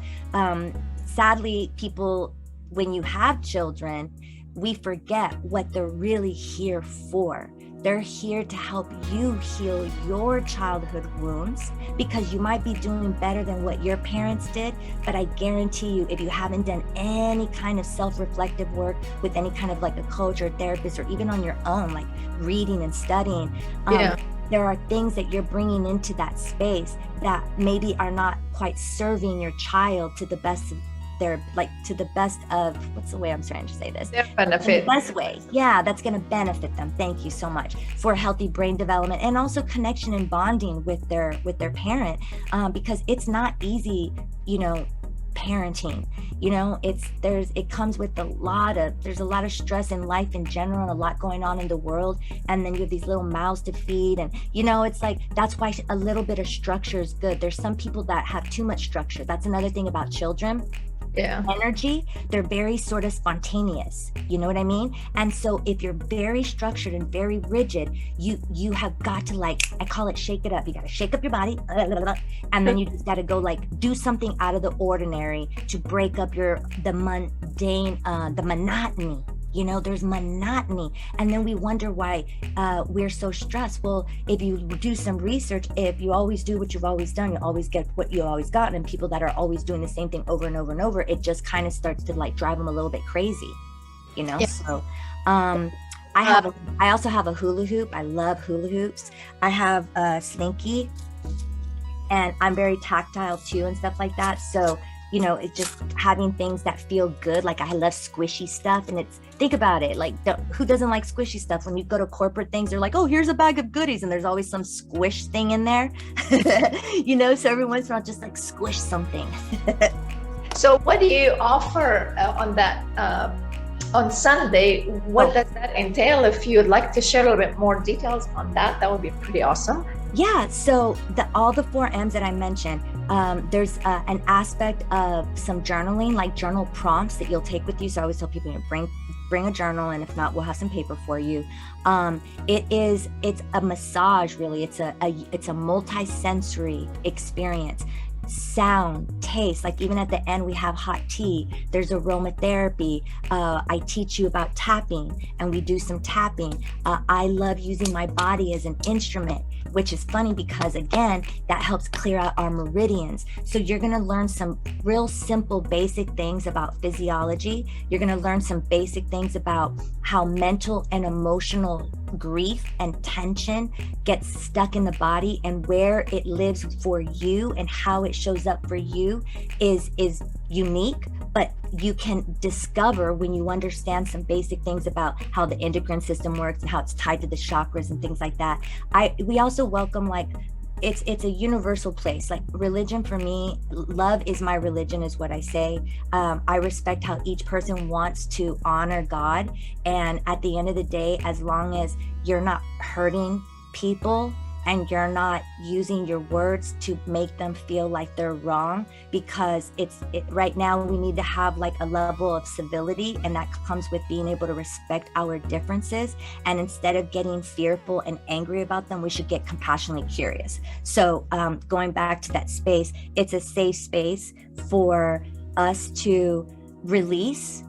sadly, people, when you have children, we forget what they're really here for. They're here to help you heal your childhood wounds, because you might be doing better than what your parents did. But I guarantee you, if you haven't done any kind of self-reflective work with any kind of like a coach or therapist, or even on your own, like reading and studying, there are things that you're bringing into that space that maybe are not quite serving your child to the best of what's the way I'm trying to say this? Their benefit. The best way. Yeah, that's going to benefit them. Thank you so much. For healthy brain development, and also connection and bonding with their parent, because it's not easy, parenting. It comes with there's a lot of stress in life in general, and a lot going on in the world, and then you have these little mouths to feed, and it's like, that's why a little bit of structure is good. There's some people that have too much structure. That's another thing about children. Energy, they're very sort of spontaneous, you know what I mean? And so if you're very structured and very rigid, you have got to, like, I call it shake it up. You got to shake up your body, and then you just got to go like do something out of the ordinary to break up the mundane, the monotony. There's monotony, and then we wonder why we're so stressed. Well, if you do some research, if you always do what you've always done, you always get what you always got. And people that are always doing the same thing over and over and over, it just kind of starts to like drive them a little bit crazy, So I also have a hula hoop. I love hula hoops. I have a Slinky, and I'm very tactile too and stuff like that. So it's just having things that feel good. Like, I love squishy stuff, and think about it, like, who doesn't like squishy stuff? When you go to corporate things, they're like, oh, here's a bag of goodies, and there's always some squish thing in there. So every once in a while, just like squish something. So what do you offer on that on Sunday? What does that entail? If you'd like to share a little bit more details on that, that would be pretty awesome. Yeah, so all the 4 M's that I mentioned, there's an aspect of some journaling, like journal prompts that you'll take with you. So I always tell people, bring a journal, and if not, we'll have some paper for you. It's a massage, really. It's a multi-sensory experience. sound, taste. Like even at the end, we have hot tea. There's aromatherapy. I teach you about tapping, and we do some tapping. I love using my body as an instrument, which is funny because again, that helps clear out our meridians. So you're going to learn some real simple, basic things about physiology. You're going to learn some basic things about how mental and emotional grief and tension gets stuck in the body, and where it lives for you and how it shows up for you is unique. But you can discover when you understand some basic things about how the endocrine system works and how it's tied to the chakras and things like that. We also welcome, like, it's a universal place. Like religion for me, love is my religion, is what I say. I respect how each person wants to honor God, and at the end of the day, as long as you're not hurting people and you're not using your words to make them feel like they're wrong, because right now we need to have like a level of civility, and that comes with being able to respect our differences. And instead of getting fearful and angry about them, we should get compassionately curious. So going back to that space, it's a safe space for us to release.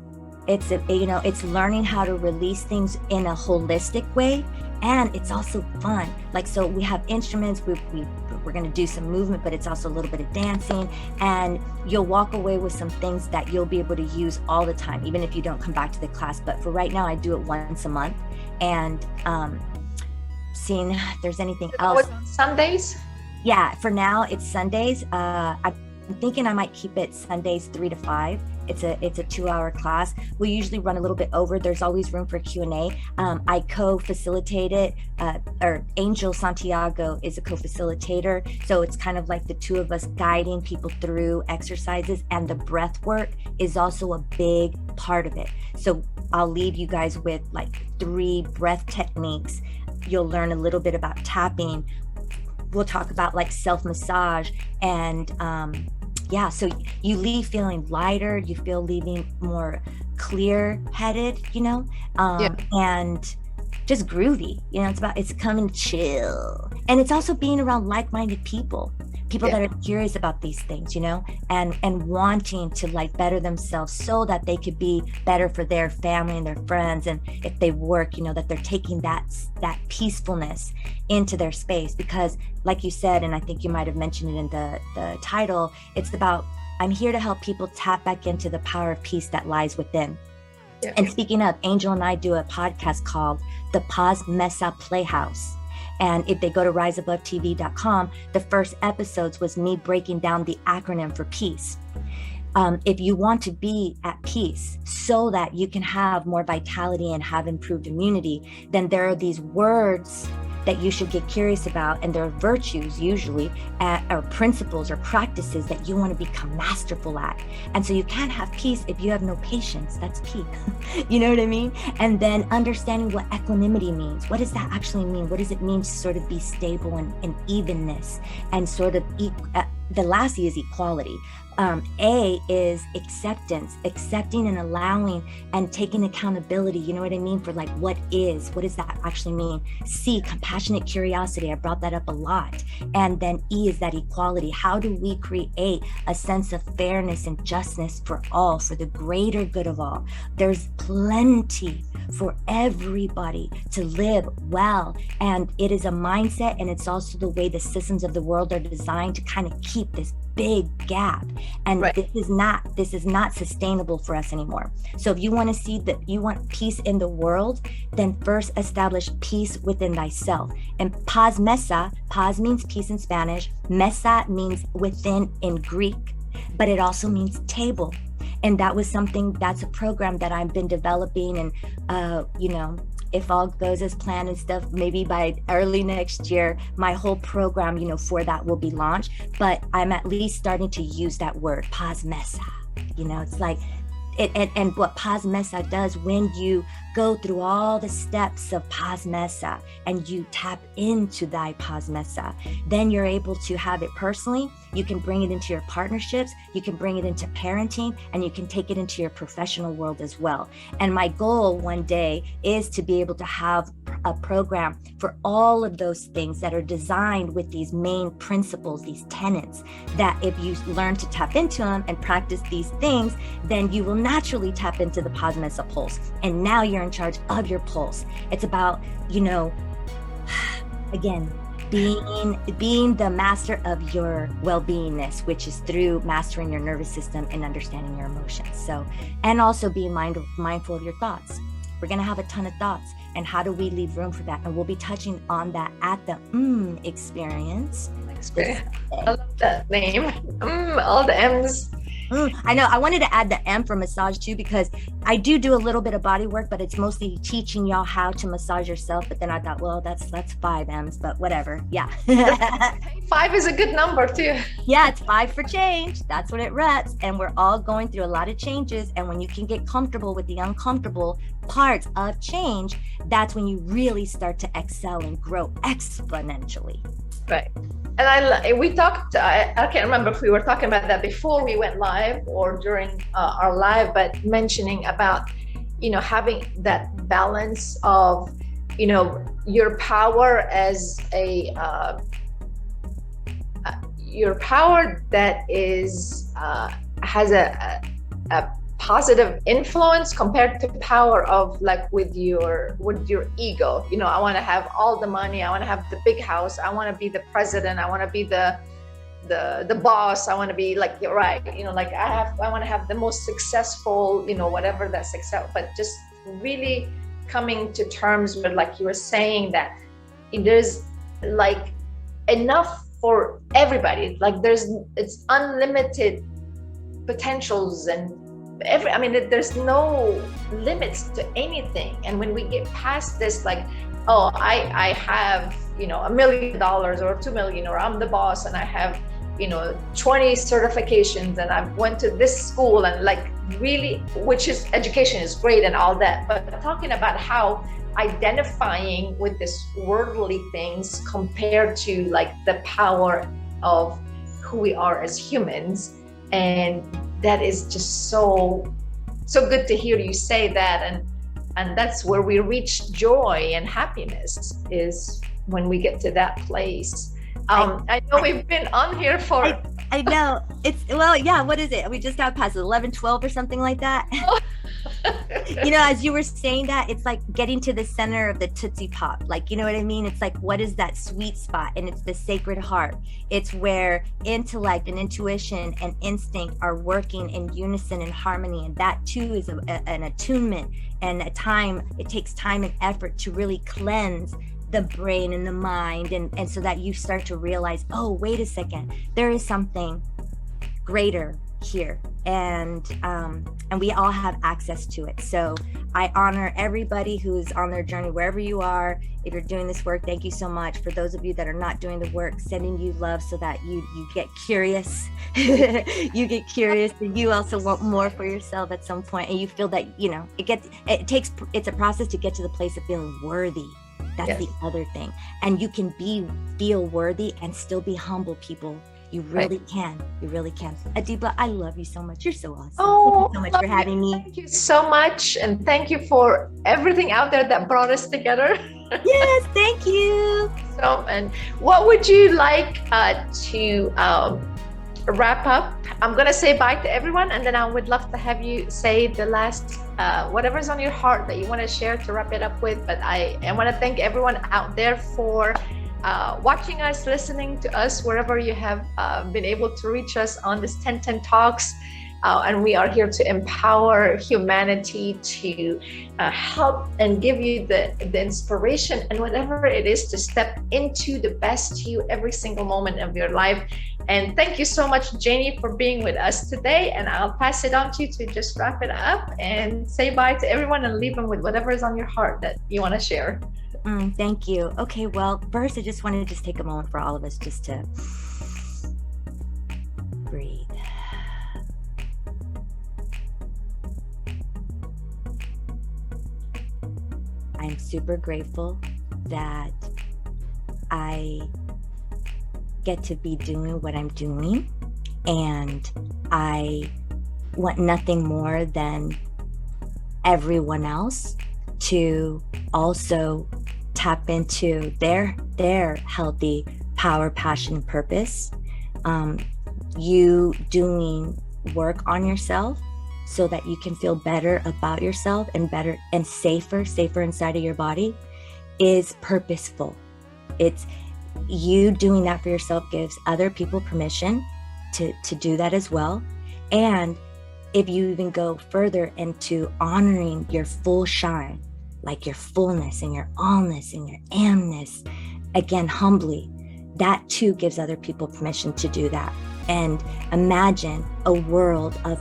It's learning how to release things in a holistic way. And it's also fun. Like, so we have instruments, we're going to do some movement, but it's also a little bit of dancing, and you'll walk away with some things that you'll be able to use all the time, even if you don't come back to the class. But for right now, I do it once a month, and seeing if there's anything else. On Sundays? Yeah, for now it's Sundays. I'm thinking I might keep it Sundays 3 to 5. It's a 2-hour class. We usually run a little bit over. There's always room for Q&A. I co-facilitate it, or Angel Santiago is a co-facilitator. So it's kind of like the two of us guiding people through exercises, and the breath work is also a big part of it. So I'll leave you guys with like 3 breath techniques. You'll learn a little bit about tapping. We'll talk about like self-massage, and so you leave feeling lighter, you feel leaving more clear-headed, and just groovy. It's coming chill. And it's also being around like-minded people that are curious about these things, and wanting to like better themselves so that they could be better for their family and their friends. And if they work, that they're taking that peacefulness into their space, because like you said, and I think you might have mentioned it in the title, it's about, I'm here to help people tap back into the power of peace that lies within. Yeah. And speaking of, Angel and I do a podcast called the Paz Mesa Playhouse. And if they go to riseabovetv.com, the first episodes was me breaking down the acronym for peace. If you want to be at peace so that you can have more vitality and have improved immunity, then there are these words that you should get curious about, and there are virtues usually, or principles or practices that you want to become masterful at. And so you can't have peace if you have no patience. That's P. You know what I mean? And then understanding what equanimity means. What does that actually mean? What does it mean to sort of be stable and evenness, and sort of the last E is equality. A is acceptance, accepting and allowing and taking accountability, you know what I mean, for like what does that actually mean? C, compassionate curiosity, I brought that up a lot. And then E is that equality. How do we create a sense of fairness and justness for all, for the greater good of all? There's plenty for everybody to live well, and it is a mindset, and it's also the way the systems of the world are designed to kind of keep this big gap, and right. This is not sustainable for us anymore. So if you want to see that you want peace in the world, then first establish peace within thyself. And Paz Mesa, Paz means peace in Spanish, Mesa means within in Greek, but it also means table. And that's a program that I've been developing, and if all goes as planned and stuff, maybe by early next year, my whole program, for that will be launched. But I'm at least starting to use that word, Paz Mesa. It's like, and what Paz Mesa does, when you go through all the steps of paz mesa and you tap into thy paz mesa, then you're able to have it personally. You can bring it into your partnerships, you can bring it into parenting, and you can take it into your professional world as well. And my goal one day is to be able to have a program for all of those things that are designed with these main principles, these tenets, that if you learn to tap into them and practice these things, then you will naturally tap into the paz mesa pulse. And now you're in charge of your pulse. It's about, again, being the master of your well-beingness, which is through mastering your nervous system and understanding your emotions. So, and also being mindful of your thoughts. We're going to have a ton of thoughts, and how do we leave room for that? And we'll be touching on that at the experience. I love that name. All the M's. I know. I wanted to add the M for massage too, because I do a little bit of body work, but it's mostly teaching y'all how to massage yourself. But then I thought, well, that's 5 M's, but whatever. Yeah. 5 is a good number too. Yeah, it's 5 for change. That's what it reps. And we're all going through a lot of changes. And when you can get comfortable with the uncomfortable parts of change, that's when you really start to excel and grow exponentially. Right. And we talked, I can't remember if we were talking about that before we went live or during our live, but mentioning about, having that balance of, your power as your power that is, has a positive influence compared to power of like with your ego. I want to have all the money, I want to have the big house, I want to be the president, I want to be the boss, I want to be like, you're right, like I want to have the most successful, whatever that success. But just really coming to terms with, like you were saying, that there's like enough for everybody, like it's unlimited potentials, and there's no limits to anything. And when we get past this, like, oh, I have, $1 million or 2 million, or I'm the boss and I have, 20 certifications and I went to this school, and like really, which is education is great and all that, but talking about how identifying with this worldly things compared to like the power of who we are as humans. And that is just so good to hear you say that, and that's where we reach joy and happiness, is when we get to that place. I know we've been on here for I know it's, well, yeah, what is it, we just got past 11-12 or something like that. As you were saying that, it's like getting to the center of the Tootsie Pop, like, you know what I mean? It's like, what is that sweet spot? And it's the Sacred Heart. It's where intellect and intuition and instinct are working in unison and harmony. And that too is an attunement and a time. It takes time and effort to really cleanse the brain and the mind, and so that you start to realize, oh, wait a second, there is something greater here, and we all have access to it. So I honor everybody who's on their journey, wherever you are. If you're doing this work, thank you so much. For those of you that are not doing the work, sending you love, so that you get curious. You get curious, and you also want more for yourself at some point, and you feel that it's a process to get to the place of feeling worthy. That's the other thing. And you can feel worthy and still be humble, people. You really can. You really can. Adiba, I love you so much. You're so awesome. Oh, thank you so much for having me. Thank you so much. And thank you for everything out there that brought us together. Yes, thank you. So, and what would you like to wrap up? I'm going to say bye to everyone, and then I would love to have you say the last, whatever's on your heart that you want to share to wrap it up with. But I want to thank everyone out there for watching us, listening to us, wherever you have been able to reach us on this 1010 Talks. And we are here to empower humanity, to help and give you the inspiration and whatever it is to step into the best you every single moment of your life. And thank you so much, Janie, for being with us today. And I'll pass it on to you to just wrap it up and say bye to everyone and leave them with whatever is on your heart that you want to share. Thank you. Okay, well, first, I just wanted to just take a moment for all of us just to breathe. I'm super grateful that I get to be doing what I'm doing, and I want nothing more than everyone else to also tap into their healthy power, passion, and purpose. You doing work on yourself so that you can feel better about yourself and better and safer inside of your body is purposeful. It's you doing that for yourself gives other people permission to do that as well. And if you even go further into honoring your full shine, like your fullness and your allness and your amness, again, humbly, that too gives other people permission to do that. And imagine a world of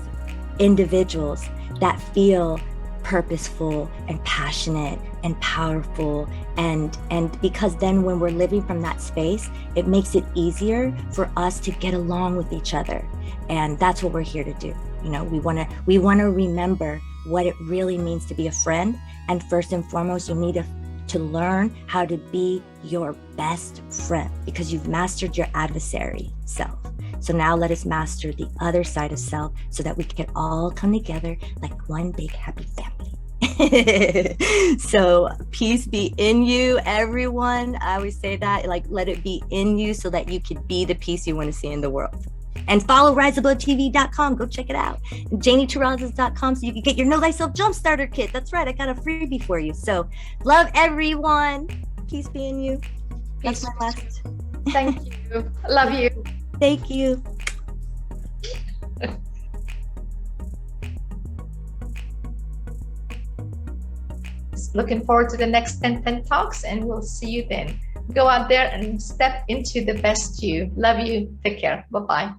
individuals that feel purposeful and passionate and powerful, and because then when we're living from that space, it makes it easier for us to get along with each other. And that's what we're here to do. You know, we want to remember what it really means to be a friend. And first and foremost, you need to learn how to be your best friend, because you've mastered your adversary self. So now let us master the other side of self so that we can all come together like one big happy family. So peace be in you, everyone. I always say that, like, let it be in you so that you can be the peace you want to see in the world. And follow riseablovetv.com. Go check it out. And JanieTerrazas.com so you can get your Know Thyself Jumpstarter Kit. That's right. I got a freebie for you. So love everyone. Peace be in you. That's my last. Thank you. Love you. Thank you. Looking forward to the next 10 Talks, and we'll see you then. Go out there and step into the best you. Love you. Take care. Bye-bye.